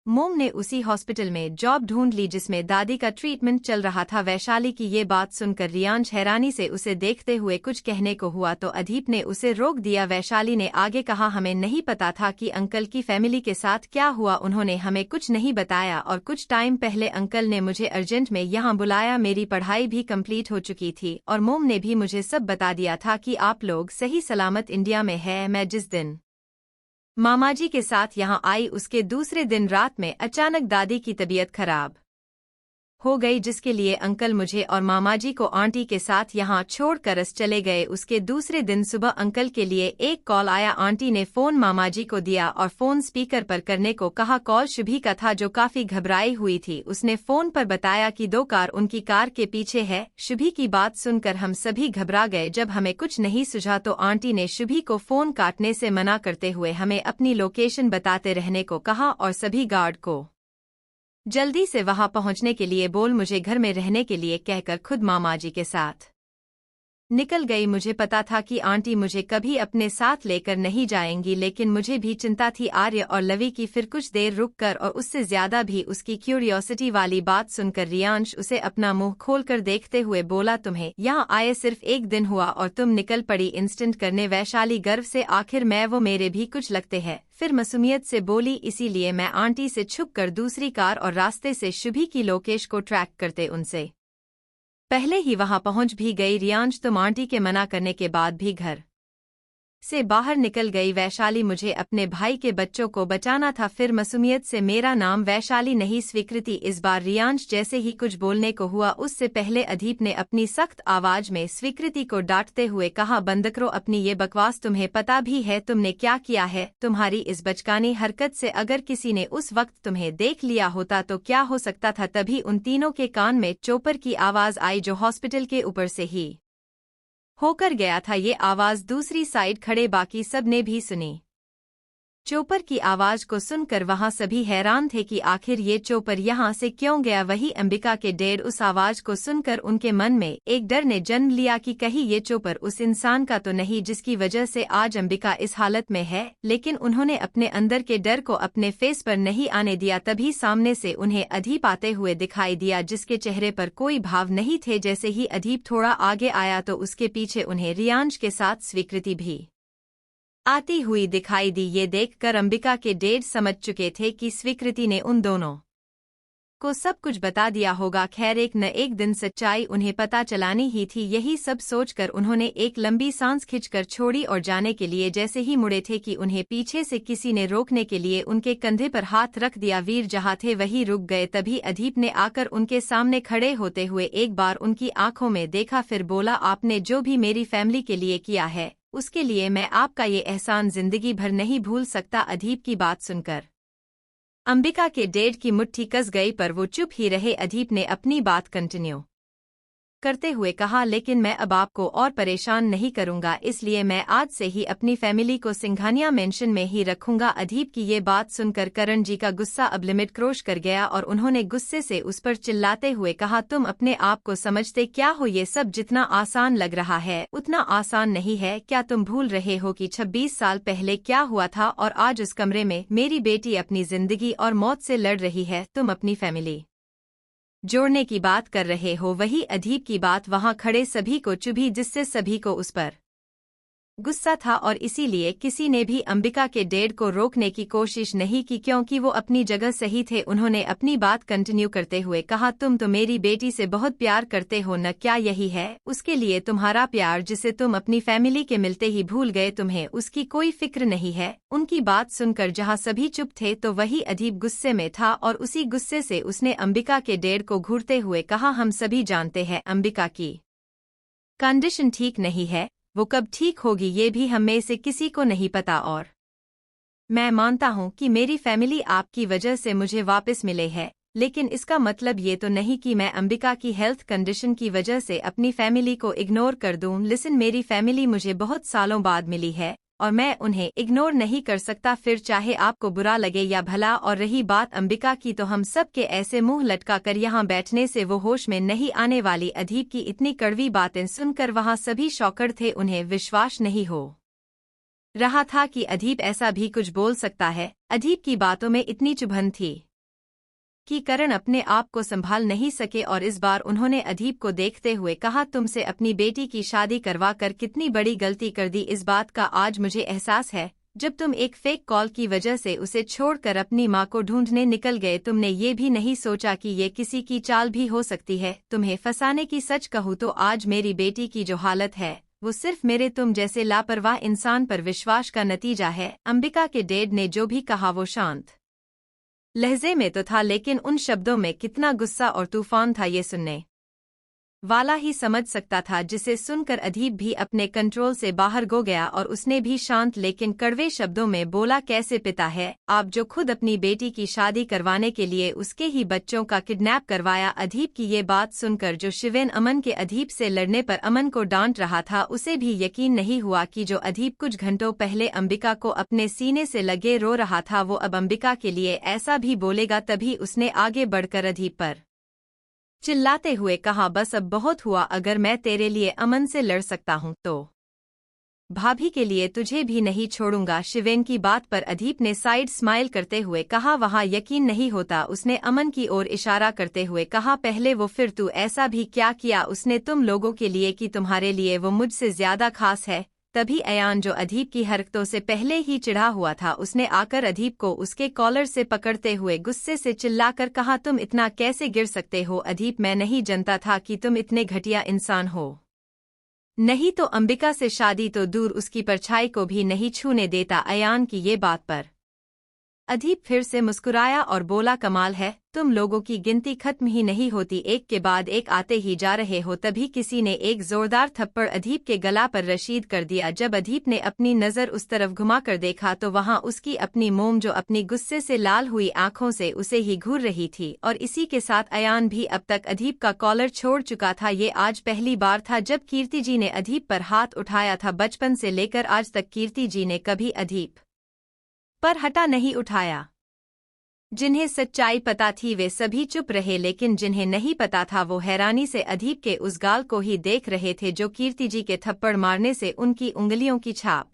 मोम ने उसी हॉस्पिटल में जॉब ढूंढ ली जिसमें दादी का ट्रीटमेंट चल रहा था। वैशाली की ये बात सुनकर रियांश हैरानी से उसे देखते हुए कुछ कहने को हुआ तो अदीप ने उसे रोक दिया। वैशाली ने आगे कहा, हमें नहीं पता था कि अंकल की फैमिली के साथ क्या हुआ, उन्होंने हमें कुछ नहीं बताया और कुछ टाइम पहले अंकल ने मुझे अर्जेंट में यहाँ बुलाया। मेरी पढ़ाई भी कंप्लीट हो चुकी थी और मोम ने भी मुझे सब बता दिया था कि आप लोग सही सलामत इंडिया में है। मैं जिस दिन मामाजी के साथ यहाँ आई उसके दूसरे दिन रात में अचानक दादी की तबीयत खराब हो गई, जिसके लिए अंकल मुझे और मामाजी को आंटी के साथ यहाँ छोड़कर चले गए। उसके दूसरे दिन सुबह अंकल के लिए एक कॉल आया। आंटी ने फोन मामाजी को दिया और फोन स्पीकर पर करने को कहा। कॉल शुभी का था जो काफी घबराई हुई थी। उसने फोन पर बताया कि 2 कार उनकी कार के पीछे है। शुभी की बात सुनकर हम सभी घबरा गए। जब हमें कुछ नहीं सूझा तो आंटी ने शुभी को फोन काटने से मना करते हुए हमें अपनी लोकेशन बताते रहने को कहा और सभी गार्ड को जल्दी से वहां पहुंचने के लिए बोल मुझे घर में रहने के लिए कहकर खुद मामाजी के साथ निकल गई। मुझे पता था कि आंटी मुझे कभी अपने साथ लेकर नहीं जाएंगी, लेकिन मुझे भी चिंता थी आर्य और लवी की। फिर कुछ देर रुककर और उससे ज्यादा भी उसकी क्यूरियोसिटी वाली बात सुनकर रियांश उसे अपना मुंह खोलकर देखते हुए बोला, तुम्हें यहाँ आए सिर्फ 1 दिन हुआ और तुम निकल पड़ी इंस्टेंट करने। वैशाली गर्व से, आखिर मैं वो मेरे भी कुछ लगते हैं। फिर मासूमियत से बोली, इसीलिए मैं आंटी से छुपकर दूसरी कार और रास्ते से शुभी की लोकेश को ट्रैक करते उनसे पहले ही वहां पहुंच भी गई। रियांश तुम आंटी के मना करने के बाद भी घर से बाहर निकल गई। वैशाली मुझे अपने भाई के बच्चों को बचाना था। फिर मासूमियत से, मेरा नाम वैशाली नहीं स्वीकृति। इस बार रियांश जैसे ही कुछ बोलने को हुआ उससे पहले अदीप ने अपनी सख्त आवाज में स्वीकृति को डांटते हुए कहा, बंद करो अपनी ये बकवास। तुम्हें पता भी है तुमने क्या किया है। तुम्हारी इस बचकानी हरकत से अगर किसी ने उस वक्त तुम्हें देख लिया होता तो क्या हो सकता था। तभी उन तीनों के कान में चोपर की आवाज आई जो हॉस्पिटल के ऊपर से ही होकर गया था। ये आवाज दूसरी साइड खड़े बाकी सब ने भी सुनी। चोपर की आवाज को सुनकर वहां सभी हैरान थे कि आखिर ये चोपर यहाँ से क्यों गया। वही अंबिका के डैड उस आवाज को सुनकर उनके मन में एक डर ने जन्म लिया कि कहीं ये चोपर उस इंसान का तो नहीं जिसकी वजह से आज अंबिका इस हालत में है। लेकिन उन्होंने अपने अंदर के डर को अपने फेस पर नहीं आने दिया। तभी सामने से उन्हें अदीप आते हुए दिखाई दिया जिसके चेहरे पर कोई भाव नहीं थे। जैसे ही अदीप थोड़ा आगे आया तो उसके पीछे उन्हें रियांश के साथ स्वीकृति भी आती हुई दिखाई दी। ये देखकर अंबिका के डैड समझ चुके थे कि स्वीकृति ने उन दोनों को सब कुछ बता दिया होगा। खैर एक न एक दिन सच्चाई उन्हें पता चलानी ही थी। यही सब सोचकर उन्होंने एक लंबी सांस खींचकर छोड़ी और जाने के लिए जैसे ही मुड़े थे कि उन्हें पीछे से किसी ने रोकने के लिए उनके कंधे पर हाथ रख दिया। वीर जहाँ थे वही रुक गए। तभी अदीप ने आकर उनके सामने खड़े होते हुए एक बार उनकी आंखों में देखा, फिर बोला, आपने जो भी मेरी फैमिली के लिए किया है उसके लिए मैं आपका ये एहसान जिंदगी भर नहीं भूल सकता। अदीप की बात सुनकर अंबिका के डैड की मुट्ठी कस गई पर वो चुप ही रहे। अदीप ने अपनी बात कंटिन्यू करते हुए कहा, लेकिन मैं अब आपको और परेशान नहीं करूंगा, इसलिए मैं आज से ही अपनी फैमिली को सिंघानिया मेंशन में ही रखूंगा। अदीप की ये बात सुनकर करण जी का गुस्सा अब लिमिट क्रॉस कर गया और उन्होंने गुस्से से उस पर चिल्लाते हुए कहा, तुम अपने आप को समझते क्या हो? ये सब जितना आसान लग रहा है उतना आसान नहीं है। क्या तुम भूल रहे हो कि 26 साल पहले क्या हुआ था और आज उस कमरे में मेरी बेटी अपनी जिंदगी और मौत से लड़ रही है? तुम अपनी फैमिली जोड़ने की बात कर रहे हो। वही अदीप की बात वहां खड़े सभी को चुभी जिससे सभी को उस पर गुस्सा था और इसीलिए किसी ने भी अंबिका के डैड को रोकने की कोशिश नहीं की क्योंकि वो अपनी जगह सही थे। उन्होंने अपनी बात कंटिन्यू करते हुए कहा, तुम तो मेरी बेटी से बहुत प्यार करते हो न, क्या यही है उसके लिए तुम्हारा प्यार जिसे तुम अपनी फैमिली के मिलते ही भूल गए? तुम्हें उसकी कोई फिक्र नहीं है? उनकी बात सुनकर जहां सभी चुप थे तो वही अदीप गुस्से में था और उसी गुस्से से उसने अंबिका के डैड को घूरते हुए कहा, हम सभी जानते हैं अंबिका की कंडीशन ठीक नहीं है, वो कब ठीक होगी ये भी हम में से किसी को नहीं पता। और मैं मानता हूं कि मेरी फैमिली आपकी वजह से मुझे वापस मिले है, लेकिन इसका मतलब ये तो नहीं कि मैं अंबिका की हेल्थ कंडीशन की वजह से अपनी फैमिली को इग्नोर कर दूं। लिसन, मेरी फैमिली मुझे बहुत सालों बाद मिली है और मैं उन्हें इग्नोर नहीं कर सकता, फिर चाहे आपको बुरा लगे या भला। और रही बात अंबिका की, तो हम सब के ऐसे मुंह लटका कर यहाँ बैठने से वो होश में नहीं आने वाली। अदीप की इतनी कड़वी बातें सुनकर वहाँ सभी शॉकड थे। उन्हें विश्वास नहीं हो रहा था कि अदीप ऐसा भी कुछ बोल सकता है। अदीप की बातों में इतनी चुभन थी कि करण अपने आप को संभाल नहीं सके और इस बार उन्होंने अदीब को देखते हुए कहा, तुमसे अपनी बेटी की शादी करवा कर कितनी बड़ी गलती कर दी। इस बात का आज मुझे एहसास है, जब तुम एक फेक कॉल की वजह से उसे छोड़कर अपनी माँ को ढूंढने निकल गए। तुमने ये भी नहीं सोचा कि ये किसी की चाल भी हो सकती है, तुम्हें फंसाने की। सच कहूँ तो आज मेरी बेटी की जो हालत है वो सिर्फ मेरे तुम जैसे लापरवाह इंसान पर विश्वास का नतीजा है। अंबिका के डैड ने जो भी कहा वो शांत लहजे में तो था, लेकिन उन शब्दों में कितना गुस्सा और तूफान था ये सुनने वाला ही समझ सकता था, जिसे सुनकर अदीब भी अपने कंट्रोल से बाहर हो गया और उसने भी शांत लेकिन कड़वे शब्दों में बोला, कैसे पिता है आप जो खुद अपनी बेटी की शादी करवाने के लिए उसके ही बच्चों का किडनैप करवाया। अदीब की ये बात सुनकर जो शिवेन अमन के अदीब से लड़ने पर अमन को डांट रहा था, उसे भी यकीन नहीं हुआ कि जो अदीब कुछ घंटों पहले अंबिका को अपने सीने से लगे रो रहा था वो अब अंबिका के लिए ऐसा भी बोलेगा। तभी उसने आगे बढ़कर अदीब पर चिल्लाते हुए कहा, बस अब बहुत हुआ, अगर मैं तेरे लिए अमन से लड़ सकता हूं तो भाभी के लिए तुझे भी नहीं छोड़ूंगा। शिवेन की बात पर अदीब ने साइड स्माइल करते हुए कहा, वहां यकीन नहीं होता। उसने अमन की ओर इशारा करते हुए कहा, पहले वो फिर तू ऐसा भी क्या किया उसने तुम लोगों के लिए कि तुम्हारे लिए वो मुझसे ज्यादा खास है। तभी अयान जो अदीब की हरकतों से पहले ही चिढ़ा हुआ था, उसने आकर अदीब को उसके कॉलर से पकड़ते हुए गुस्से से चिल्लाकर कहा, तुम इतना कैसे गिर सकते हो अदीब, मैं नहीं जानता था कि तुम इतने घटिया इंसान हो। नहीं तो अंबिका से शादी तो दूर उसकी परछाई को भी नहीं छूने देता। अयान की ये बात पर अदीब फिर से मुस्कुराया और बोला, कमाल है, तुम लोगों की गिनती खत्म ही नहीं होती, एक के बाद एक आते ही जा रहे हो। तभी किसी ने एक जोरदार थप्पड़ अदीब के गला पर रशीद कर दिया। जब अदीब ने अपनी नज़र उस तरफ घुमाकर देखा तो वहां उसकी अपनी मोम जो अपनी गुस्से से लाल हुई आंखों से उसे ही घूर रही थी, और इसी के साथ अयान भी अब तक अदीब का कॉलर छोड़ चुका था। ये आज पहली बार था जब कीर्ति जी ने अदीब पर हाथ उठाया था। बचपन से लेकर आज तक कीर्ति जी ने कभी अदीब पर हटा नहीं उठाया। जिन्हें सच्चाई पता थी वे सभी चुप रहे, लेकिन जिन्हें नहीं पता था वो हैरानी से अदीब के उस गाल को ही देख रहे थे जो कीर्ति जी के थप्पड़ मारने से उनकी उंगलियों की छाप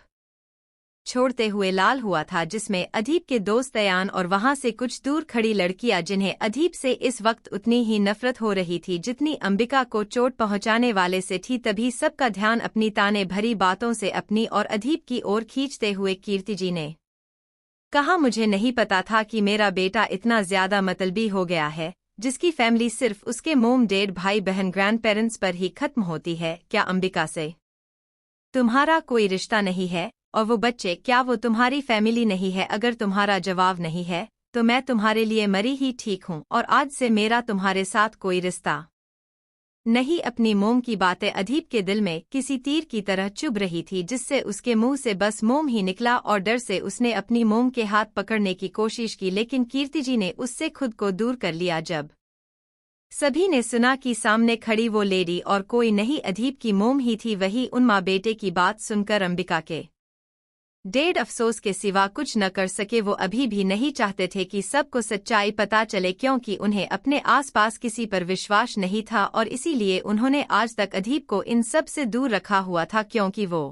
छोड़ते हुए लाल हुआ था, जिसमें अदीब के दोस्त अयान और वहां से कुछ दूर खड़ी लड़कियां जिन्हें अदीब से इस वक्त उतनी ही नफरत हो रही थी जितनी अंबिका को चोट पहुंचाने वाले से थी। तभी सबका ध्यान अपनी ताने भरी बातों से अपनी और अदीब की ओर खींचते हुए कीर्ति जी ने कहा, मुझे नहीं पता था कि मेरा बेटा इतना ज्यादा मतलबी हो गया है, जिसकी फैमिली सिर्फ उसके मोम डैड भाई बहन ग्रैंड पेरेंट्स पर ही खत्म होती है। क्या अंबिका से तुम्हारा कोई रिश्ता नहीं है? और वो बच्चे, क्या वो तुम्हारी फैमिली नहीं है? अगर तुम्हारा जवाब नहीं है तो मैं तुम्हारे लिए मरी ही ठीक हूँ, और आज से मेरा तुम्हारे साथ कोई रिश्ता नहीं। अपनी मोम की बातें अदीब के दिल में किसी तीर की तरह चुभ रही थी, जिससे उसके मुंह से बस मोम ही निकला, और डर से उसने अपनी मोम के हाथ पकड़ने की कोशिश की, लेकिन कीर्ति जी ने उससे खुद को दूर कर लिया। जब सभी ने सुना कि सामने खड़ी वो लेडी और कोई नहीं अदीब की मोम ही थी, वही उन माँ बेटे की बात सुनकर अंबिका के डैड अफसोस के सिवा कुछ न कर सके। वो अभी भी नहीं चाहते थे कि सबको सच्चाई पता चले, क्योंकि उन्हें अपने आसपास किसी पर विश्वास नहीं था, और इसीलिए उन्होंने आज तक अदीब को इन सब से दूर रखा हुआ था, क्योंकि वो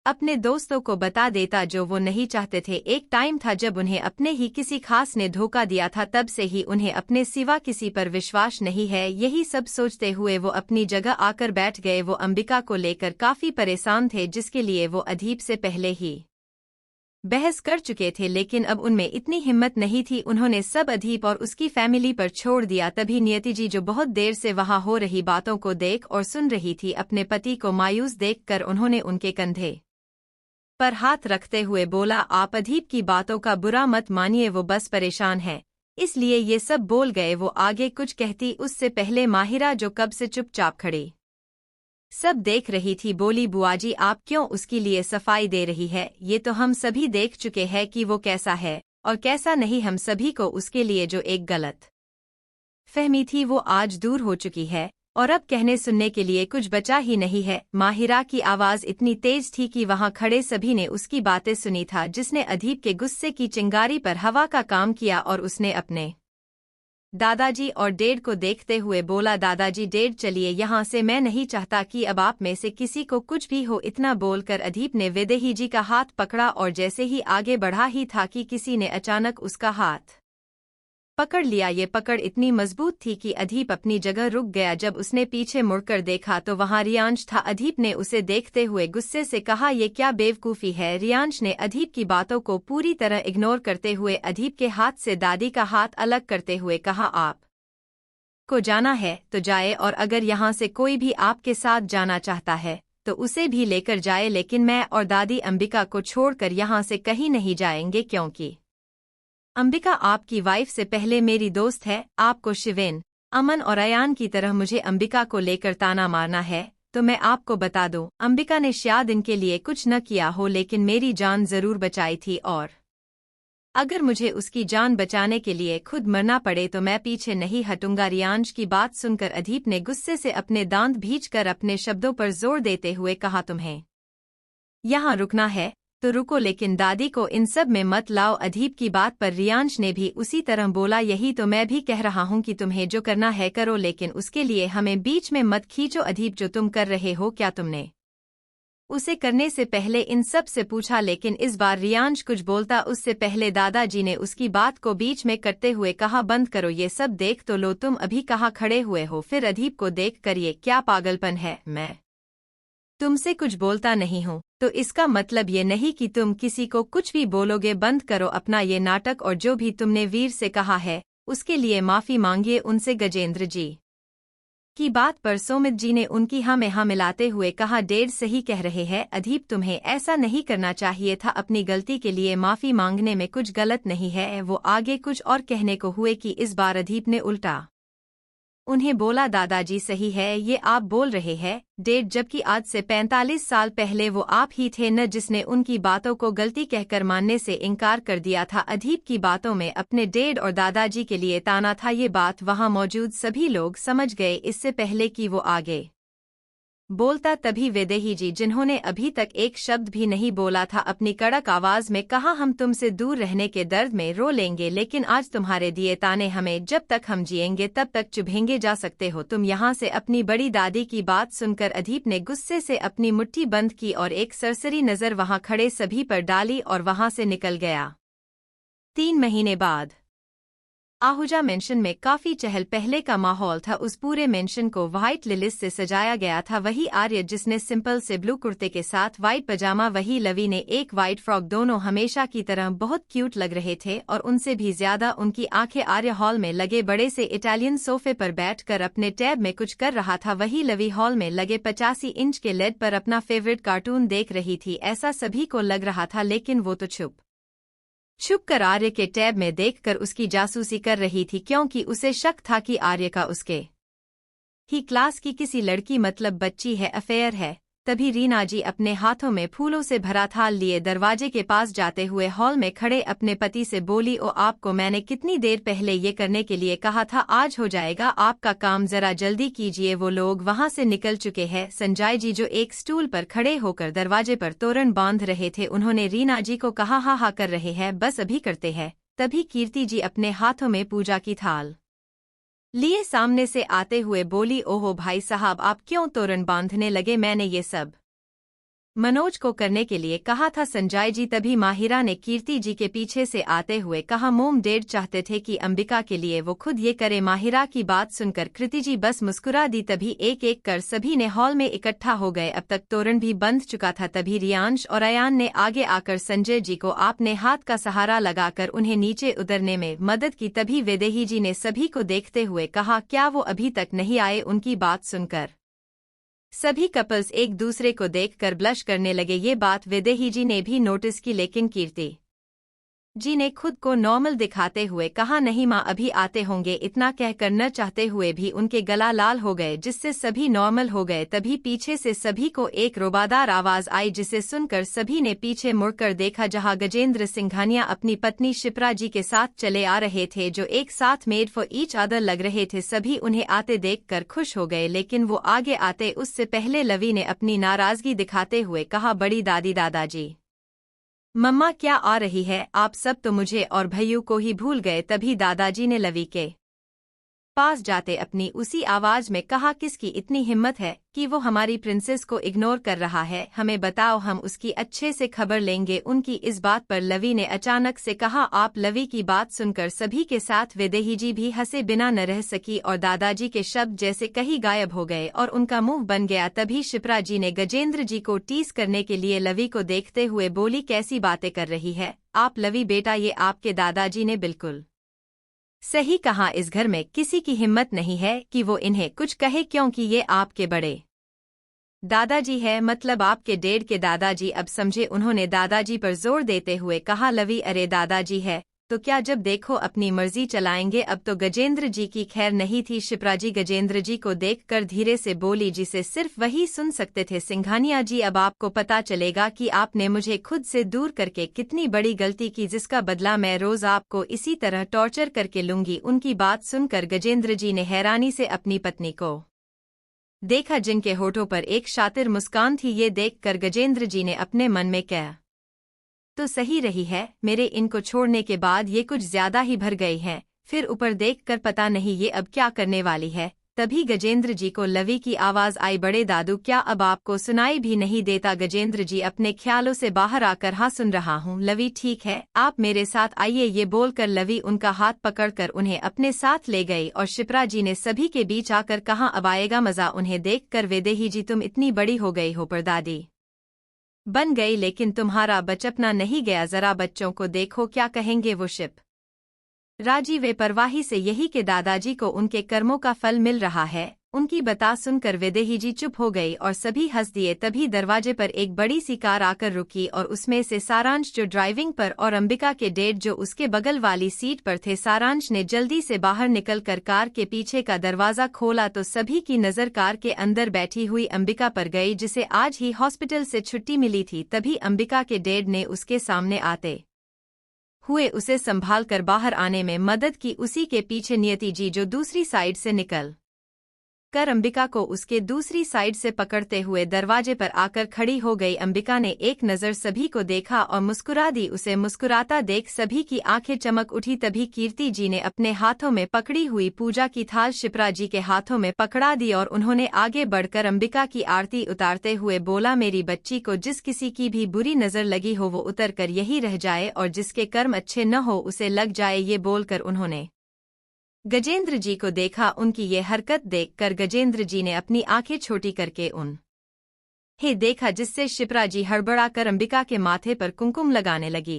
अपने दोस्तों को बता देता जो वो नहीं चाहते थे। एक टाइम था जब उन्हें अपने ही किसी खास ने धोखा दिया था, तब से ही उन्हें अपने सिवा किसी पर विश्वास नहीं है। यही सब सोचते हुए वो अपनी जगह आकर बैठ गए। वो अंबिका को लेकर काफी परेशान थे, जिसके लिए वो अदीब से पहले ही बहस कर चुके थे, लेकिन अब उनमें इतनी हिम्मत नहीं थी। उन्होंने सब अदीब और उसकी फैमिली पर छोड़ दिया। तभी नियति जी जो बहुत देर से वहां हो रही बातों को देख और सुन रही थी, अपने पति को मायूस देखकर उन्होंने उनके कंधे पर हाथ रखते हुए बोला, आप अदीब की बातों का बुरा मत मानिए, वो बस परेशान है इसलिए ये सब बोल गए। वो आगे कुछ कहती उससे पहले माहिरा जो कब से चुपचाप खड़ी सब देख रही थी, बोली, बुआजी आप क्यों उसके लिए सफाई दे रही है? ये तो हम सभी देख चुके हैं कि वो कैसा है और कैसा नहीं। हम सभी को उसके लिए जो एक गलत फहमी थी वो आज दूर हो चुकी है, और अब कहने सुनने के लिए कुछ बचा ही नहीं है। माहिरा की आवाज इतनी तेज थी कि वहां खड़े सभी ने उसकी बातें सुनी था, जिसने अदीब के गुस्से की चिंगारी पर हवा का काम किया, और उसने अपने दादाजी और डैड को देखते हुए बोला, दादाजी डैड चलिए यहाँ से, मैं नहीं चाहता कि अब आप में से किसी को कुछ भी हो। इतना बोलकर अदीब ने वैदेही जी का हाथ पकड़ा, और जैसे ही आगे बढ़ा ही था कि किसी ने अचानक उसका हाथ पकड़ लिया। ये पकड़ इतनी मजबूत थी कि अदीप अपनी जगह रुक गया। जब उसने पीछे मुड़कर देखा तो वहां रियांश था। अदीप ने उसे देखते हुए गुस्से से कहा, ये क्या बेवकूफ़ी है। रियांश ने अदीप की बातों को पूरी तरह इग्नोर करते हुए अदीप के हाथ से दादी का हाथ अलग करते हुए कहा, आप को जाना है तो जाए, और अगर यहाँ से कोई भी आपके साथ जाना चाहता है तो उसे भी लेकर जाए, लेकिन मैं और दादी अंबिका को छोड़कर यहाँ से कहीं नहीं जाएंगे, क्योंकि अंबिका आपकी वाइफ से पहले मेरी दोस्त है। आपको शिवेन, अमन और अयान की तरह मुझे अंबिका को लेकर ताना मारना है तो मैं आपको बता दूं, अंबिका ने शायद इनके लिए कुछ न किया हो, लेकिन मेरी जान जरूर बचाई थी, और अगर मुझे उसकी जान बचाने के लिए खुद मरना पड़े तो मैं पीछे नहीं हटूंगा। रियांश की बात सुनकर अदीप ने गुस्से से अपने दांत भींचकर अपने शब्दों पर जोर देते हुए कहा, तुम्हें यहाँ रुकना है तो रुको, लेकिन दादी को इन सब में मत लाओ। अदीप की बात पर रियांश ने भी उसी तरह बोला, यही तो मैं भी कह रहा हूँ कि तुम्हें जो करना है करो, लेकिन उसके लिए हमें बीच में मत खींचो। अदीप, जो तुम कर रहे हो क्या तुमने उसे करने से पहले इन सब से पूछा? लेकिन इस बार रियांश कुछ बोलता उससे पहले दादाजी ने उसकी बात को बीच में करते हुए कहा, बंद करो ये सब, देख तो लो तुम अभी कहाँ खड़े हुए हो। फिर अदीप को देख कर, ये क्या पागलपन है, मैं तुमसे कुछ बोलता नहीं हूँ तो इसका मतलब ये नहीं कि तुम किसी को कुछ भी बोलोगे। बंद करो अपना ये नाटक, और जो भी तुमने वीर से कहा है उसके लिए माफी मांगिए उनसे। गजेंद्र जी की बात पर सोमित जी ने उनकी हाँ में हाँ मिलाते हुए कहा, डैड सही कह रहे हैं अदीप, तुम्हें ऐसा नहीं करना चाहिए था। अपनी गलती के लिए माफी मांगने में कुछ गलत नहीं है। वो आगे कुछ और कहने को हुए कि इस बार अदीप ने उल्टा उन्हें बोला, दादाजी सही है ये आप बोल रहे हैं डैड, जबकि आज से 45 साल पहले वो आप ही थे न जिसने उनकी बातों को गलती कहकर मानने से इनकार कर दिया था। अदीप की बातों में अपने डैड और दादाजी के लिए ताना था। ये बात वहां मौजूद सभी लोग समझ गए। इससे पहले कि वो आगे बोलता तभी वैदेही जी, जिन्होंने अभी तक एक शब्द भी नहीं बोला था, अपनी कड़क आवाज में कहा, हम तुमसे दूर रहने के दर्द में रो लेंगे, लेकिन आज तुम्हारे दिए ताने हमें जब तक हम जिएंगे तब तक चुभेंगे जा सकते हो तुम यहाँ से। अपनी बड़ी दादी की बात सुनकर अदीप ने गुस्से से अपनी मुट्ठी बंद की और एक सरसरी नजर वहां खड़े सभी पर डाली और वहां से निकल गया। 3 महीने बाद आहूजा मेंशन में काफी चहल पहले का माहौल था। उस पूरे मेंशन को व्हाइट लिलिस से सजाया गया था। वही आर्य जिसने सिंपल से ब्लू कुर्ते के साथ व्हाइट पजामा, वही लवी ने एक व्हाइट फ्रॉक। दोनों हमेशा की तरह बहुत क्यूट लग रहे थे, और उनसे भी ज्यादा उनकी आंखें आर्य हॉल में लगे बड़े से इटालियन सोफे पर बैठकर अपने टैब में कुछ कर रहा था। वही लवी हॉल में लगे 85 इंच के लेड पर अपना फेवरेट कार्टून देख रही थी। ऐसा सभी को लग रहा था, लेकिन वो तो छुप कर आर्य के टैब में देखकर उसकी जासूसी कर रही थी, क्योंकि उसे शक था कि आर्य का उसके ही क्लास की किसी लड़की मतलब बच्ची है, अफेयर है। तभी रीना जी अपने हाथों में फूलों से भरा थाल लिए दरवाजे के पास जाते हुए हॉल में खड़े अपने पति से बोली, ओ आपको मैंने कितनी देर पहले ये करने के लिए कहा था, आज हो जाएगा आपका काम, जरा जल्दी कीजिए। वो लोग वहां से निकल चुके हैं। संजय जी जो एक स्टूल पर खड़े होकर दरवाजे पर तोरण बांध रहे थे, उन्होंने रीना जी को कहा, हाँ हाँ कर रहे हैं, बस अभी करते हैं। तभी कीर्ति जी अपने हाथों में पूजा की थाल लिए सामने से आते हुए बोली, ओहो भाई साहब आप क्यों तोरण बांधने लगे, मैंने ये सब मनोज को करने के लिए कहा था। संजय जी तभी माहिरा ने कीर्ति जी के पीछे से आते हुए कहा, मोम डैड चाहते थे कि अंबिका के लिए वो खुद ये करे। माहिरा की बात सुनकर कृति जी बस मुस्कुरा दी। तभी एक एक कर सभी ने हॉल में इकट्ठा हो गए। अब तक तोरण भी बंध चुका था। तभी रियांश और अयान ने आगे आकर संजय जी को आपने हाथ का सहारा लगाकर उन्हें नीचे उतरने में मदद की। तभी वैदेही जी ने सभी को देखते हुए कहा, क्या वो अभी तक नहीं आए? उनकी बात सुनकर सभी कपल्स एक दूसरे को देखकर ब्लश करने लगे। ये बात वैदेही जी ने भी नोटिस की, लेकिन कीर्ति जी ने खुद को नॉर्मल दिखाते हुए कहा, नहीं माँ अभी आते होंगे। इतना कहकर न चाहते हुए भी उनके गला लाल हो गए, जिससे सभी नॉर्मल हो गए। तभी पीछे से सभी को एक रोबादार आवाज आई, जिसे सुनकर सभी ने पीछे मुड़कर देखा, जहां गजेंद्र सिंघानिया अपनी पत्नी शिप्रा जी के साथ चले आ रहे थे, जो एक साथ मेड फॉर ईच अदर लग रहे थे। सभी उन्हें आते देखकर खुश हो गए, लेकिन वो आगे आते उससे पहले लवी ने अपनी नाराजगी दिखाते हुए कहा, बड़ी दादी दादाजी मम्मा क्या आ रही है, आप सब तो मुझे और भैयू को ही भूल गए। तभी दादाजी ने लवी के पास जाते अपनी उसी आवाज में कहा, किसकी इतनी हिम्मत है कि वो हमारी प्रिंसेस को इग्नोर कर रहा है, हमें बताओ, हम उसकी अच्छे से खबर लेंगे। उनकी इस बात पर लवी ने अचानक से कहा, आप। लवी की बात सुनकर सभी के साथ वैदेही जी भी हंसे बिना न रह सकी और दादाजी के शब्द जैसे कहीं गायब हो गए और उनका मुंह बन गया। तभी शिप्रा जी ने गजेंद्र जी को टीस करने के लिए लवी को देखते हुए बोली, कैसी बातें कर रही है आप लवी बेटा, ये आपके दादाजी ने बिल्कुल सही कहा, इस घर में किसी की हिम्मत नहीं है कि वो इन्हें कुछ कहे, क्योंकि ये आपके बड़े दादाजी है, मतलब आपके डैड के दादाजी। अब समझे उन्होंने दादाजी पर जोर देते हुए कहा। लवी, अरे दादाजी है तो क्या, जब देखो अपनी मर्जी चलाएंगे। अब तो गजेंद्र जी की खैर नहीं थी। शिप्रा जी गजेंद्र जी को देखकर धीरे से बोली, जिसे सिर्फ वही सुन सकते थे, सिंघानिया जी, अब आपको पता चलेगा कि आपने मुझे खुद से दूर करके कितनी बड़ी गलती की, जिसका बदला मैं रोज आपको इसी तरह टॉर्चर करके लूंगी। उनकी बात सुनकर गजेंद्र जी ने हैरानी से अपनी पत्नी को देखा, जिनके होठों पर एक शातिर मुस्कान थी। ये देखकर गजेंद्र जी ने अपने मन में कहा, तो सही रही है, मेरे इनको छोड़ने के बाद ये कुछ ज्यादा ही भर गई हैं। फिर ऊपर देखकर पता नहीं ये अब क्या करने वाली है। तभी गजेंद्र जी को लवी की आवाज आई, बड़े दादू, क्या अब आपको सुनाई भी नहीं देता? गजेंद्र जी अपने ख्यालों से बाहर आकर, हाँ सुन रहा हूँ लवी, ठीक है, आप मेरे साथ आइए। ये बोलकर लवी उनका हाथ पकड़कर उन्हें अपने साथ ले गई और शिप्रा जी ने सभी के बीच आकर कहा, अब आएगा मजा उन्हें देखकर। वैदेही जी, तुम इतनी बड़ी हो गई हो, परदादी बन गई, लेकिन तुम्हारा बचपना नहीं गया। जरा बच्चों को देखो, क्या कहेंगे वो शिप राजी वे परवाही से यही के दादाजी को उनके कर्मों का फल मिल रहा है। उनकी बता सुनकर वैदेही जी चुप हो गई और सभी हंस दिए। तभी दरवाजे पर एक बड़ी सी कार आकर रुकी और उसमें से सारांश जो ड्राइविंग पर और अंबिका के डैड जो उसके बगल वाली सीट पर थे। सारांश ने जल्दी से बाहर निकलकर कार के पीछे का दरवाजा खोला तो सभी की नजर कार के अंदर बैठी हुई अंबिका पर गई, जिसे आज ही हॉस्पिटल से छुट्टी मिली थी। तभी अंबिका के डैड ने उसके सामने आते हुए उसे संभाल कर बाहर आने में मदद की। उसी के पीछे नियति जी जो दूसरी साइड से निकल कर अंबिका को उसके दूसरी साइड से पकड़ते हुए दरवाजे पर आकर खड़ी हो गई। अंबिका ने एक नज़र सभी को देखा और मुस्कुरा दी। उसे मुस्कुराता देख सभी की आंखें चमक उठी। तभी कीर्ति जी ने अपने हाथों में पकड़ी हुई पूजा की थाल शिप्रा जी के हाथों में पकड़ा दी और उन्होंने आगे बढ़कर अंबिका की आरती उतारते हुए बोला, मेरी बच्ची को जिस किसी की भी बुरी नज़र लगी हो वो उतर कर यही रह जाए और जिसके कर्म अच्छे न हो उसे लग जाए। ये बोलकर उन्होंने गजेंद्र जी को देखा। उनकी ये हरकत देखकर गजेंद्र जी ने अपनी आंखें छोटी करके उन्हें देखा, जिससे शिप्रा जी हड़बड़ाकर अंबिका के माथे पर कुमकुम लगाने लगी।